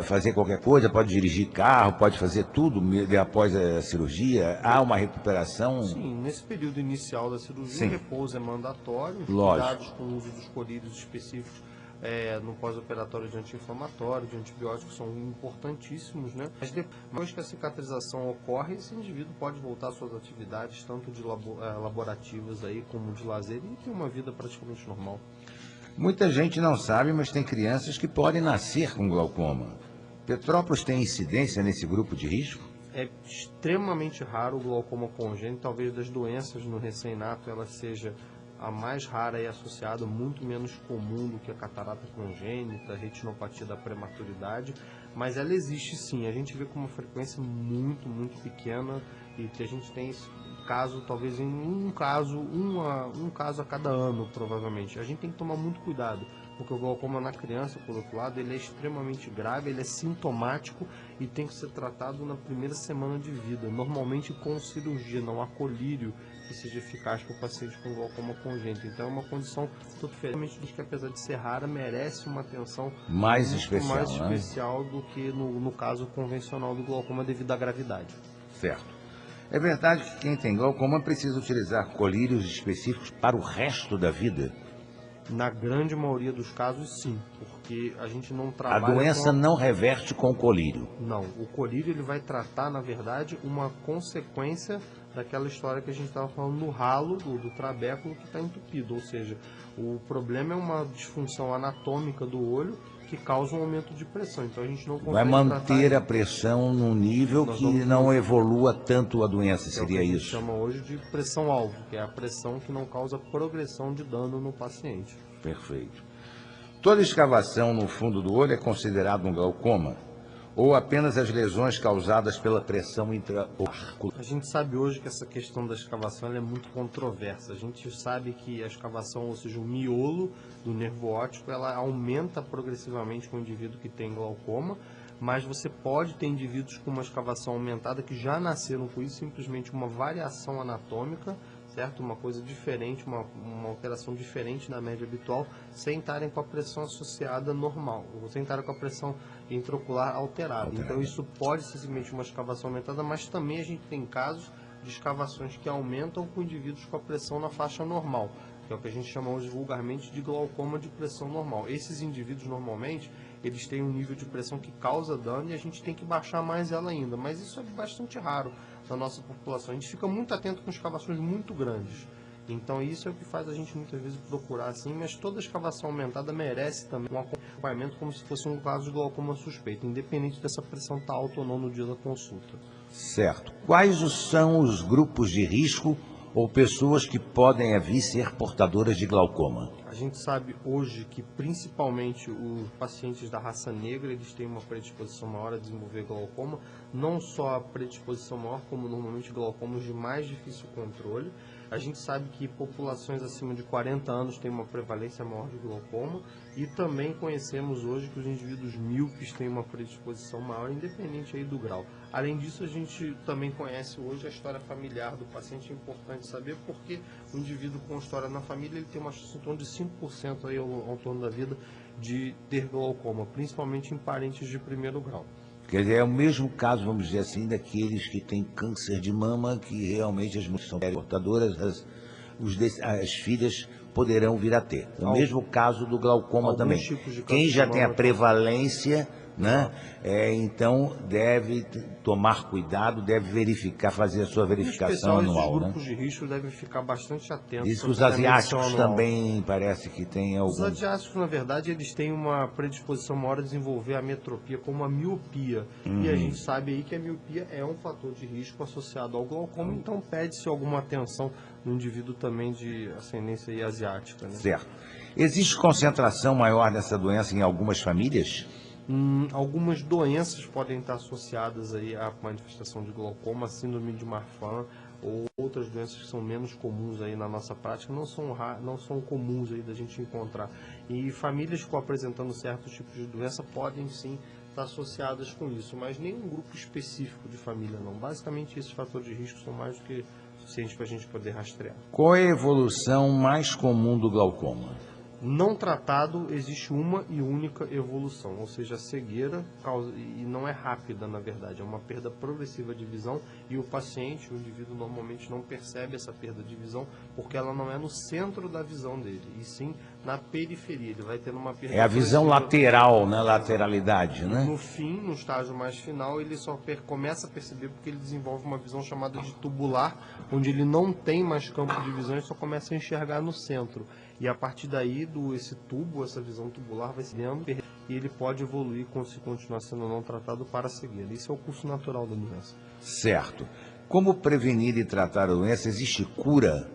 fazer qualquer coisa, pode dirigir carro, pode fazer tudo após a cirurgia? Há uma recuperação? Sim, nesse período inicial da cirurgia, o repouso é mandatório, os cuidados com o uso dos colírios específicos no pós-operatório de anti-inflamatório, de antibióticos são importantíssimos, né? Mas depois que a cicatrização ocorre, esse indivíduo pode voltar às suas atividades, tanto de laborativas aí, como de lazer, e ter uma vida praticamente normal. Muita gente não sabe, mas tem crianças que podem nascer com glaucoma. Petrópolis tem incidência nesse grupo de risco? É extremamente raro o glaucoma congênito, talvez das doenças no recém-nato ela seja a mais rara e associada, muito menos comum do que a catarata congênita, a retinopatia da prematuridade, mas ela existe sim. A gente vê com uma frequência muito, muito pequena e que a gente tem esse caso, talvez em um caso a cada ano, provavelmente. A gente tem que tomar muito cuidado, porque o glaucoma na criança, por outro lado, ele é extremamente grave, ele é sintomático e tem que ser tratado na primeira semana de vida, normalmente com cirurgia, não há colírio que seja eficaz para o paciente com glaucoma congênito. Então é uma condição totalmente que, apesar de ser rara, merece uma atenção mais muito especial, mais especial do que no caso convencional do glaucoma devido à gravidade. Certo. É verdade que quem tem glaucoma precisa utilizar colírios específicos para o resto da vida? Na grande maioria dos casos, sim, porque a gente não trabalha... A doença não reverte com o colírio? Não, o colírio ele vai tratar, na verdade, uma consequência daquela história que a gente estava falando no ralo do trabéculo que está entupido, ou seja, o problema é uma disfunção anatômica do olho que causa um aumento de pressão, então a gente não consegue vai manter a pressão num nível que não evolua tanto a doença, seria isso? A gente chama hoje de pressão-alvo, que é a pressão que não causa progressão de dano no paciente. Perfeito. Toda escavação no fundo do olho é considerada um glaucoma? Ou apenas as lesões causadas pela pressão intraocular? A gente sabe hoje que essa questão da escavação ela é muito controversa. A gente sabe que a escavação, ou seja, o miolo do nervo óptico, ela aumenta progressivamente com o indivíduo que tem glaucoma, mas você pode ter indivíduos com uma escavação aumentada que já nasceram com isso, simplesmente uma variação anatômica, certo? Uma coisa diferente, uma alteração diferente da média habitual, sem estarem com a pressão associada normal, ou sem estarem com a pressão intraocular alterada. Então isso pode ser simplesmente uma escavação aumentada, mas também a gente tem casos de escavações que aumentam com indivíduos com a pressão na faixa normal, que é o que a gente chama hoje vulgarmente de glaucoma de pressão normal. Esses indivíduos normalmente eles têm um nível de pressão que causa dano e a gente tem que baixar mais ela ainda, mas isso é bastante raro na nossa população. A gente fica muito atento com escavações muito grandes. Então isso é o que faz a gente muitas vezes procurar assim, mas toda escavação aumentada merece também um acompanhamento como se fosse um caso de glaucoma suspeito, independente dessa pressão estar alta ou não no dia da consulta. Certo. Quais são os grupos de risco ou pessoas que podem vir ser portadoras de glaucoma? A gente sabe hoje que principalmente os pacientes da raça negra eles têm uma predisposição maior a desenvolver glaucoma, não só a predisposição maior, como normalmente glaucomas de mais difícil controle. A gente sabe que populações acima de 40 anos têm uma prevalência maior de glaucoma e também conhecemos hoje que os indivíduos míopes têm uma predisposição maior, independente aí do grau. Além disso, a gente também conhece hoje a história familiar do paciente, é importante saber porque o indivíduo com história na família ele tem uma chance em torno de 5% aí ao torno da vida de ter glaucoma, principalmente em parentes de primeiro grau. Quer dizer, é o mesmo caso, vamos dizer assim, daqueles que têm câncer de mama, que realmente as mulheres são portadoras, as filhas poderão vir a ter. O mesmo caso do glaucoma também. Quem já tem a prevalência né? Então deve tomar cuidado, deve verificar, fazer a sua verificação anual, os né? grupos de risco devem ficar bastante atentos. Diz que os asiáticos também parece que tem algum... Os asiáticos, na verdade, eles têm uma predisposição maior a desenvolver a metropia como a miopia. E a gente sabe aí que a miopia é um fator de risco associado ao glaucoma, então pede-se alguma atenção no indivíduo também de ascendência aí asiática, né? Certo. Existe concentração maior dessa doença em algumas famílias? Algumas doenças podem estar associadas aí à manifestação de glaucoma, síndrome de Marfan ou outras doenças que são menos comuns aí na nossa prática, não são comuns aí da gente encontrar. E famílias apresentando certos tipos de doença podem sim estar associadas com isso, mas nenhum grupo específico de família não. Basicamente esses fatores de risco são mais do que suficientes para a gente poder rastrear. Qual é a evolução mais comum do glaucoma? Não tratado, existe uma e única evolução, ou seja, a cegueira e não é rápida, na verdade, é uma perda progressiva de visão e o paciente, o indivíduo, normalmente não percebe essa perda de visão porque ela não é no centro da visão dele, e sim na periferia. Ele vai tendo uma perda. É a visão lateral, né? Lateralidade, né? No fim, no estágio mais final, ele só começa a perceber porque ele desenvolve uma visão chamada de tubular, onde ele não tem mais campo de visão e só começa a enxergar no centro. E a partir daí, essa visão tubular vai se dando e ele pode evoluir se continuar sendo não tratado para a cegueira. Isso é o curso natural da doença. Certo. Como prevenir e tratar a doença? Existe cura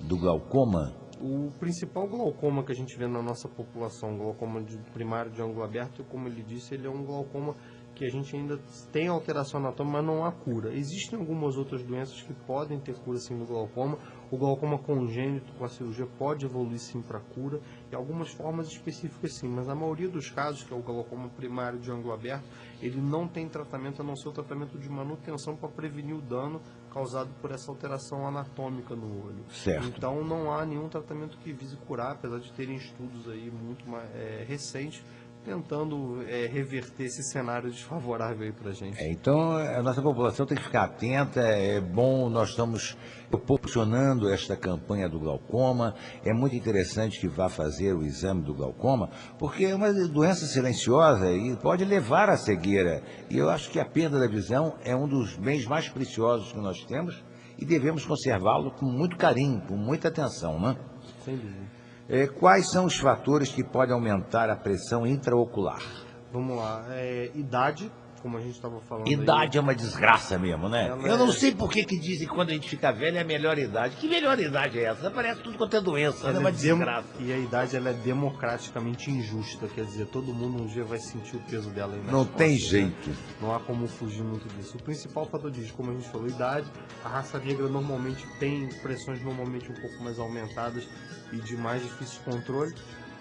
do glaucoma? O principal glaucoma que a gente vê na nossa população, glaucoma primário de ângulo aberto, como ele disse, ele é um glaucoma que a gente ainda tem alteração anatômica, mas não há cura. Existem algumas outras doenças que podem ter cura sim do glaucoma. O glaucoma congênito com a cirurgia pode evoluir sim para cura, e algumas formas específicas sim, mas a maioria dos casos, que é o glaucoma primário de ângulo aberto, ele não tem tratamento a não ser o tratamento de manutenção para prevenir o dano causado por essa alteração anatômica no olho. Certo. Então não há nenhum tratamento que vise curar, apesar de terem estudos aí muito mais recentes tentando reverter esse cenário desfavorável aí para a gente. Então, a nossa população tem que ficar atenta, é bom, nós estamos proporcionando esta campanha do glaucoma, é muito interessante que vá fazer o exame do glaucoma, porque é uma doença silenciosa e pode levar à cegueira, e eu acho que a perda da visão é um dos bens mais preciosos que nós temos e devemos conservá-lo com muito carinho, com muita atenção, né? Sem dúvida. Quais são os fatores que podem aumentar a pressão intraocular? Vamos lá. Idade, como a gente estava falando. Idade é uma desgraça mesmo, né? Eu não sei por que dizem que quando a gente fica velho é a melhor idade. Que melhor idade é essa? Parece tudo quanto é doença, é uma desgraça. E a idade ela é democraticamente injusta, quer dizer, todo mundo um dia vai sentir o peso dela. Aí não tem costas, jeito. Né? Não há como fugir muito disso. O principal fator de risco, como a gente falou, idade. A raça negra normalmente tem pressões normalmente um pouco mais aumentadas e de mais difícil controle.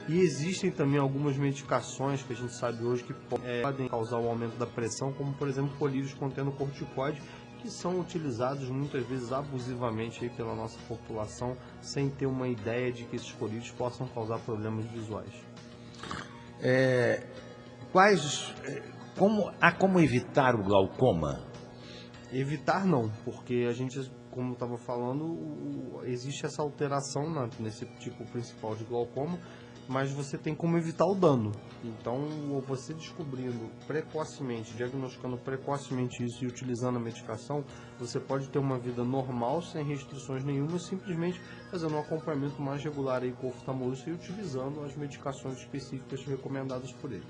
E existem também algumas medicações que a gente sabe hoje que podem causar o aumento da pressão, como por exemplo colírios contendo corticoide, que são utilizados muitas vezes abusivamente aí pela nossa população, sem ter uma ideia de que esses colírios possam causar problemas visuais. Como evitar o glaucoma? Evitar não, porque a gente, como estava falando, existe essa alteração nesse tipo principal de glaucoma, mas você tem como evitar o dano. Então, você descobrindo precocemente, diagnosticando precocemente isso e utilizando a medicação, você pode ter uma vida normal, sem restrições nenhuma, simplesmente fazendo um acompanhamento mais regular aí com o oftalmologista e utilizando as medicações específicas recomendadas por ele.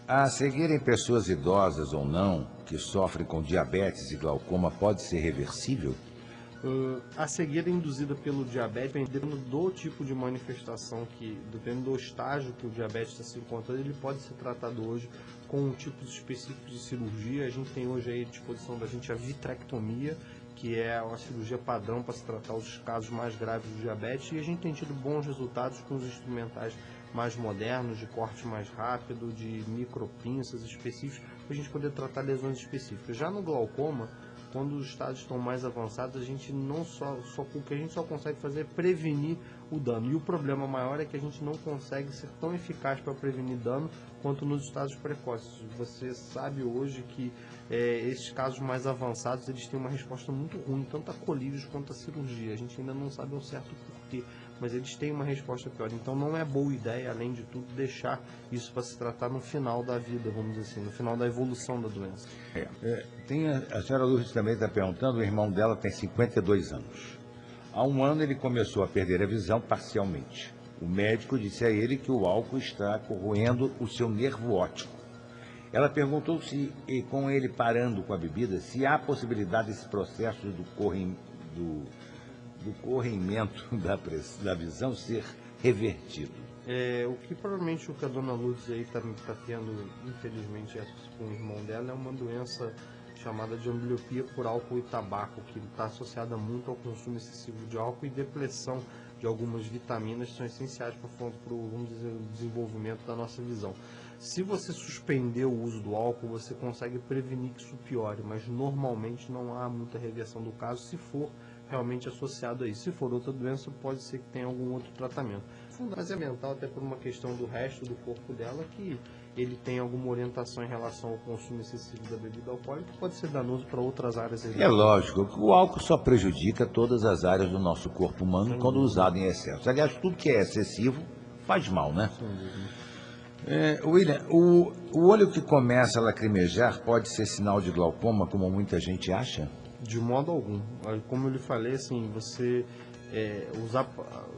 A cegueira em pessoas idosas ou não, que sofrem com diabetes e glaucoma, pode ser reversível? A cegueira induzida pelo diabetes, dependendo do tipo de manifestação, dependendo do estágio que o diabetes está se encontrando, ele pode ser tratado hoje com tipos específicos de cirurgia. A gente tem hoje aí à disposição da gente a vitrectomia, que é uma cirurgia padrão para se tratar os casos mais graves do diabetes, e a gente tem tido bons resultados com os instrumentais mais modernos, de corte mais rápido, de micropinças específicos, para a gente poder tratar lesões específicas. Já no glaucoma, quando os estádios estão mais avançados, a gente o que a gente só consegue fazer é prevenir o dano. E o problema maior é que a gente não consegue ser tão eficaz para prevenir dano quanto nos estádios precoces. Você sabe hoje que esses casos mais avançados, eles têm uma resposta muito ruim, tanto a colírios quanto a cirurgia. A gente ainda não sabe ao certo porquê, mas eles têm uma resposta pior. Então não é boa ideia, além de tudo, deixar isso para se tratar no final da vida, vamos dizer assim, no final da evolução da doença. A senhora Lourdes também está perguntando, o irmão dela tem 52 anos. Há um ano ele começou a perder a visão parcialmente. O médico disse a ele que o álcool está corroendo o seu nervo óptico. Ela perguntou se, com ele parando com a bebida, se há possibilidade desse processo do corrimento da visão ser revertido. O que provavelmente o que a dona Lourdes aí está tendo, infelizmente, com o irmão dela, é uma doença chamada de ambliopia por álcool e tabaco, que está associada muito ao consumo excessivo de álcool e depressão de algumas vitaminas que são essenciais para o desenvolvimento da nossa visão. Se você suspender o uso do álcool, você consegue prevenir que isso piore, mas normalmente não há muita reversão do caso se for realmente associado a isso. Se for outra doença, pode ser que tenha algum outro tratamento. Fundamental, até por uma questão do resto do corpo dela, que ele tem alguma orientação em relação ao consumo excessivo da bebida alcoólica, que pode ser danoso para outras áreas. É lógico que o álcool só prejudica todas as áreas do nosso corpo humano quando usado em excesso. Aliás, tudo que é excessivo faz mal, né? William, o olho que começa a lacrimejar pode ser sinal de glaucoma, como muita gente acha? De modo algum. Como eu lhe falei, assim, você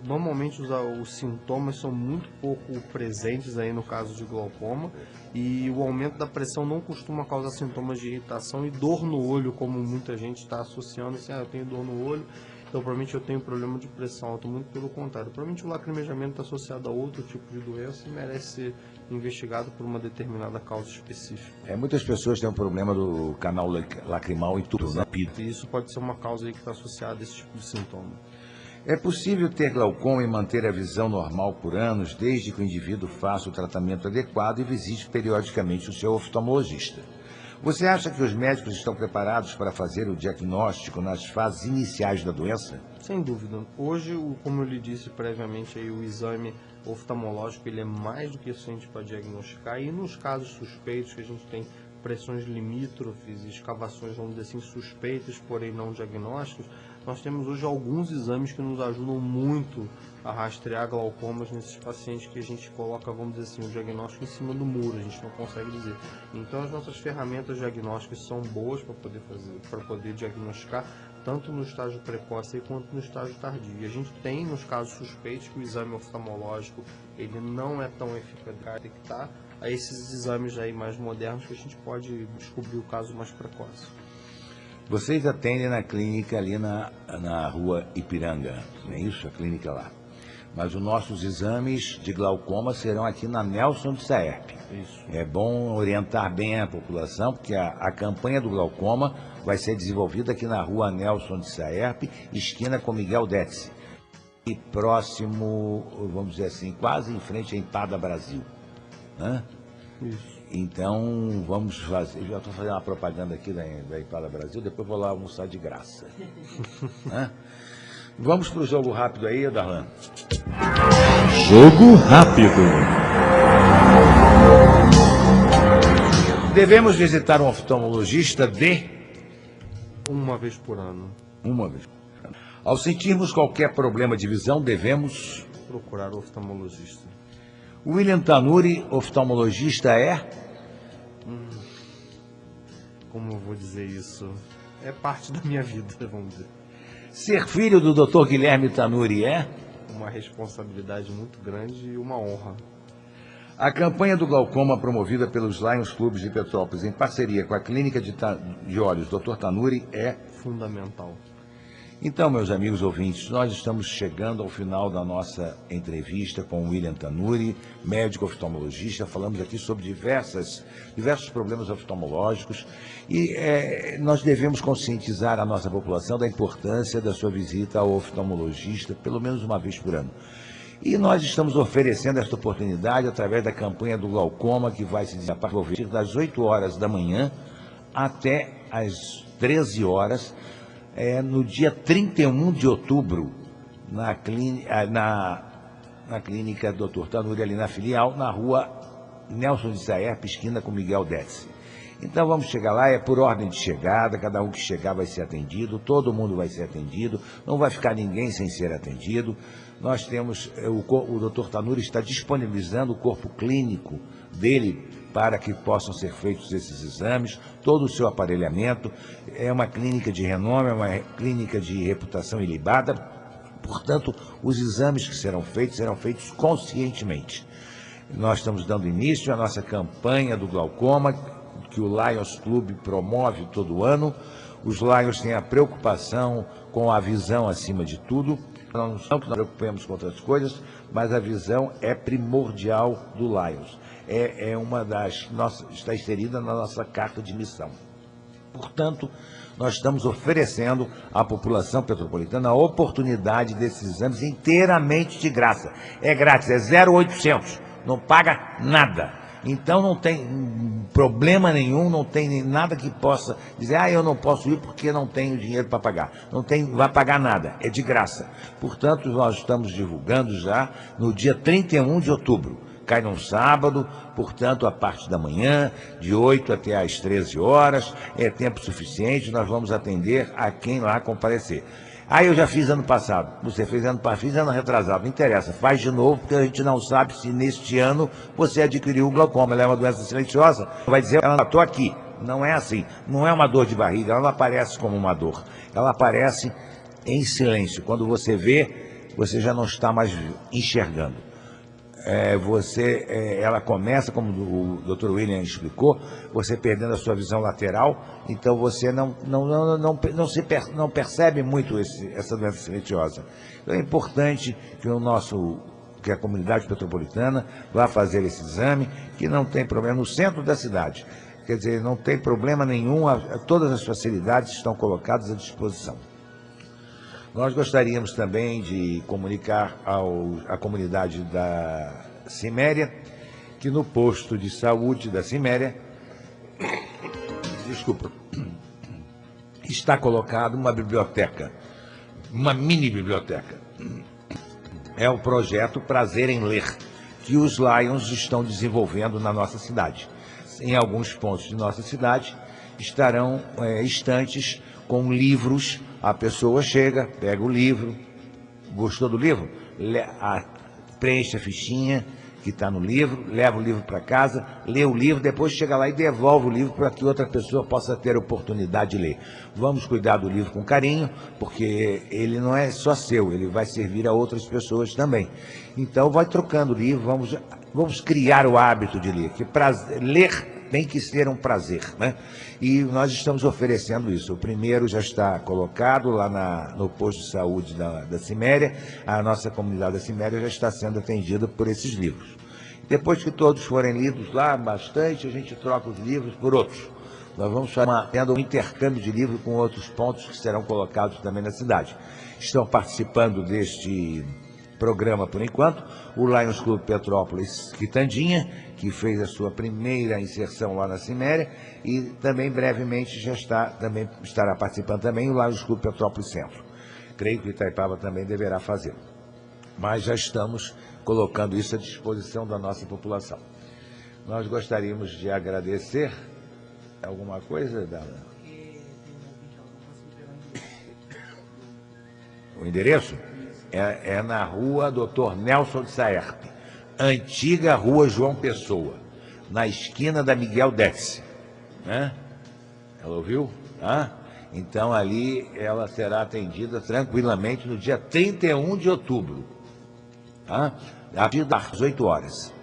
normalmente os sintomas são muito pouco presentes aí no caso de glaucoma, e o aumento da pressão não costuma causar sintomas de irritação e dor no olho, como muita gente está associando, assim, eu tenho dor no olho, então provavelmente eu tenho problema de pressão alta. Muito pelo contrário, provavelmente o lacrimejamento está associado a outro tipo de doença e merece ser investigado por uma determinada causa específica. Muitas pessoas têm um problema do canal lacrimal entupido, né? E isso pode ser uma causa aí que está associada a esse tipo de sintoma. É possível ter glaucoma e manter a visão normal por anos, desde que o indivíduo faça o tratamento adequado e visite periodicamente o seu oftalmologista. Você acha que os médicos estão preparados para fazer o diagnóstico nas fases iniciais da doença? Sem dúvida. Hoje, como eu lhe disse previamente, aí, o exame oftalmológico ele é mais do que suficiente para diagnosticar, e nos casos suspeitos que a gente tem pressões limítrofes, escavações, vamos dizer assim, suspeitas, porém não diagnósticos, nós temos hoje alguns exames que nos ajudam muito a rastrear glaucomas nesses pacientes que a gente coloca, vamos dizer assim, o diagnóstico em cima do muro, a gente não consegue dizer. Então as nossas ferramentas diagnósticas são boas para poder diagnosticar, tanto no estágio precoce quanto no estágio tardio. E a gente tem, nos casos suspeitos, que o exame oftalmológico ele não é tão eficaz para detectar a esses exames aí mais modernos que a gente pode descobrir o caso mais precoce. Vocês atendem na clínica ali na rua Ipiranga, não é isso? A clínica lá. Mas os nossos exames de glaucoma serão aqui na Nelson de Saerpe. Isso. É bom orientar bem a população, porque a campanha do glaucoma vai ser desenvolvida aqui na rua Nelson de Saerpe, esquina com Miguel Detzi. E próximo, vamos dizer assim, quase em frente à Empada Brasil. Né? Isso. Então, vamos fazer. Eu já estou fazendo uma propaganda aqui da Empada Brasil, depois vou lá almoçar de graça. Né? Vamos para o jogo rápido aí, Darlan. Jogo rápido. Devemos visitar um oftalmologista uma vez por ano. Uma vez por ano. Ao sentirmos qualquer problema de visão, devemos procurar o oftalmologista. William Tanuri, oftalmologista, Como eu vou dizer isso? É parte da minha vida, vamos dizer. Ser filho do Dr. Guilherme Tanuri uma responsabilidade muito grande e uma honra. A campanha do glaucoma promovida pelos Lions Clubes de Petrópolis em parceria com a Clínica de Olhos Dr. Tanuri é fundamental. Então, meus amigos ouvintes, nós estamos chegando ao final da nossa entrevista com o William Tanuri, médico oftalmologista. Falamos aqui sobre diversos problemas oftalmológicos e nós devemos conscientizar a nossa população da importância da sua visita ao oftalmologista pelo menos uma vez por ano. E nós estamos oferecendo esta oportunidade através da campanha do glaucoma, que vai se desenvolver das 8 horas da manhã até as 13 horas, no dia 31 de outubro, na clínica Dr. Tanuri, ali na filial, na rua Nelson de Saerpe, esquina com Miguel Detzi. Então vamos chegar lá, é por ordem de chegada, cada um que chegar vai ser atendido, todo mundo vai ser atendido, não vai ficar ninguém sem ser atendido. Nós temos, o Dr. Tanuri está disponibilizando o corpo clínico dele para que possam ser feitos esses exames, todo o seu aparelhamento. É uma clínica de renome, é uma clínica de reputação ilibada, portanto, os exames que serão feitos conscientemente. Nós estamos dando início à nossa campanha do glaucoma, que o Lions Clube promove todo ano. Os Lions têm a preocupação com a visão acima de tudo. Não que nós preocupemos com outras coisas, mas a visão é primordial do Lions. É uma das nossas, está inserida na nossa carta de missão. Portanto, nós estamos oferecendo à população petropolitana a oportunidade desses exames inteiramente de graça. É grátis, é 0,800, não paga nada. Então não tem problema nenhum, não tem nada que possa dizer, eu não posso ir porque não tenho dinheiro para pagar. Não vai pagar nada, é de graça. Portanto, nós estamos divulgando já no dia 31 de outubro. Cai num sábado, portanto, a parte da manhã, de 8 até às 13 horas, é tempo suficiente, nós vamos atender a quem lá comparecer. Eu já fiz ano passado. Você fez ano passado, fiz ano retrasado. Não interessa, faz de novo, porque a gente não sabe se neste ano você adquiriu o glaucoma. Ela é uma doença silenciosa. Vai dizer, ela estou aqui. Não é assim. Não é uma dor de barriga, ela não aparece como uma dor. Ela aparece em silêncio. Quando você vê, você já não está mais enxergando. Ela começa, como o Dr. William explicou, você perdendo a sua visão lateral, então você não percebe muito essa doença silenciosa. Então é importante que a comunidade petropolitana vá fazer esse exame, que não tem problema, no centro da cidade. Quer dizer, não tem problema nenhum, todas as facilidades estão colocadas à disposição. Nós gostaríamos também de comunicar à comunidade da Ciméria que no posto de saúde da Ciméria, está colocada uma biblioteca, uma mini biblioteca. É o projeto Prazer em Ler, que os Lions estão desenvolvendo na nossa cidade. Em alguns pontos de nossa cidade estarão estantes com livros. A pessoa chega, pega o livro, gostou do livro? Preenche a fichinha que está no livro, leva o livro para casa, lê o livro, depois chega lá e devolve o livro para que outra pessoa possa ter a oportunidade de ler. Vamos cuidar do livro com carinho, porque ele não é só seu, ele vai servir a outras pessoas também. Então, vai trocando o livro, vamos criar o hábito de ler, que ler tem que ser um prazer, né? E nós estamos oferecendo isso. O primeiro já está colocado lá no posto de saúde da Ciméria. A nossa comunidade da Ciméria já está sendo atendida por esses livros. Depois que todos forem lidos lá, bastante, a gente troca os livros por outros. Nós vamos fazendo um intercâmbio de livros com outros pontos que serão colocados também na cidade. Estão participando deste programa, por enquanto, o Lions Clube Petrópolis Quitandinha, que fez a sua primeira inserção lá na Ciméria, e também brevemente estará participando também o Lions Clube Petrópolis Centro. Creio que Itaipava também deverá fazê-lo. Mas já estamos colocando isso à disposição da nossa população. Nós gostaríamos de agradecer alguma coisa, Dana? O endereço? É na rua Dr. Nelson de Saerte, antiga rua João Pessoa, na esquina da Miguel Détz. Né? Ela ouviu? Então ali ela será atendida tranquilamente no dia 31 de outubro, a partir das 8 horas.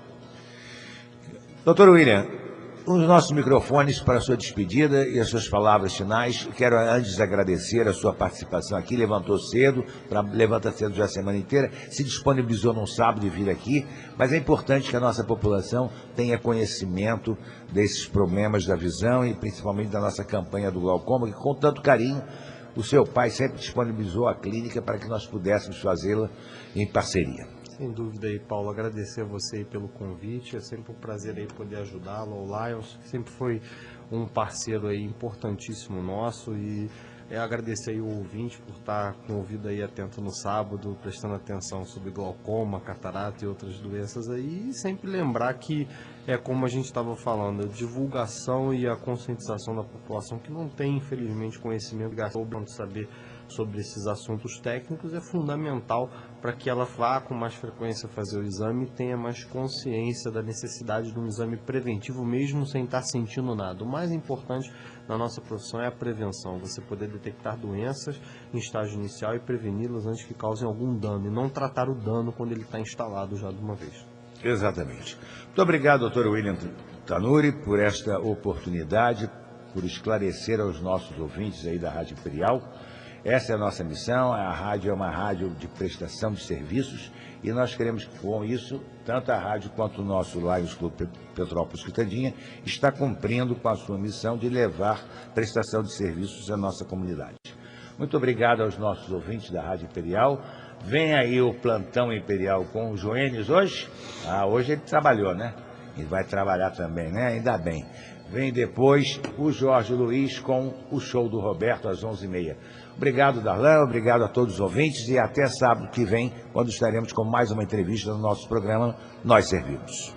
Doutor William, os nossos microfones para a sua despedida e as suas palavras finais. Quero antes agradecer a sua participação aqui, levanta cedo já a semana inteira, se disponibilizou num sábado de vir aqui, mas é importante que a nossa população tenha conhecimento desses problemas da visão e principalmente da nossa campanha do glaucoma, que com tanto carinho o seu pai sempre disponibilizou a clínica para que nós pudéssemos fazê-la em parceria. Sem dúvida aí, Paulo, agradecer a você aí pelo convite, é sempre um prazer aí poder ajudá-lo, ao Lions, que sempre foi um parceiro aí importantíssimo nosso, e agradecer aí o ouvinte por estar com o ouvido aí atento no sábado, prestando atenção sobre glaucoma, catarata e outras doenças aí, e sempre lembrar que é como a gente estava falando, a divulgação e a conscientização da população que não tem, infelizmente, conhecimento sobre saber sobre esses assuntos técnicos é fundamental para que ela vá com mais frequência fazer o exame e tenha mais consciência da necessidade de um exame preventivo, mesmo sem estar sentindo nada. O mais importante na nossa profissão é a prevenção, você poder detectar doenças em estágio inicial e preveni-las antes que causem algum dano, e não tratar o dano quando ele está instalado já de uma vez. Exatamente. Muito obrigado, doutor William Tanuri, por esta oportunidade, por esclarecer aos nossos ouvintes aí da Rádio Imperial. Essa é a nossa missão, a rádio é uma rádio de prestação de serviços e nós queremos que com isso, tanto a rádio quanto o nosso Lions Club Petrópolis Quitandinha está cumprindo com a sua missão de levar prestação de serviços à nossa comunidade. Muito obrigado aos nossos ouvintes da Rádio Imperial. Vem aí o Plantão Imperial com o Joênis hoje. Hoje ele trabalhou, né? Ele vai trabalhar também, né? Ainda bem. Vem depois o Jorge Luiz com o show do Roberto às 11h30. Obrigado, Darlan, obrigado a todos os ouvintes e até sábado que vem, quando estaremos com mais uma entrevista no nosso programa Nós Servimos.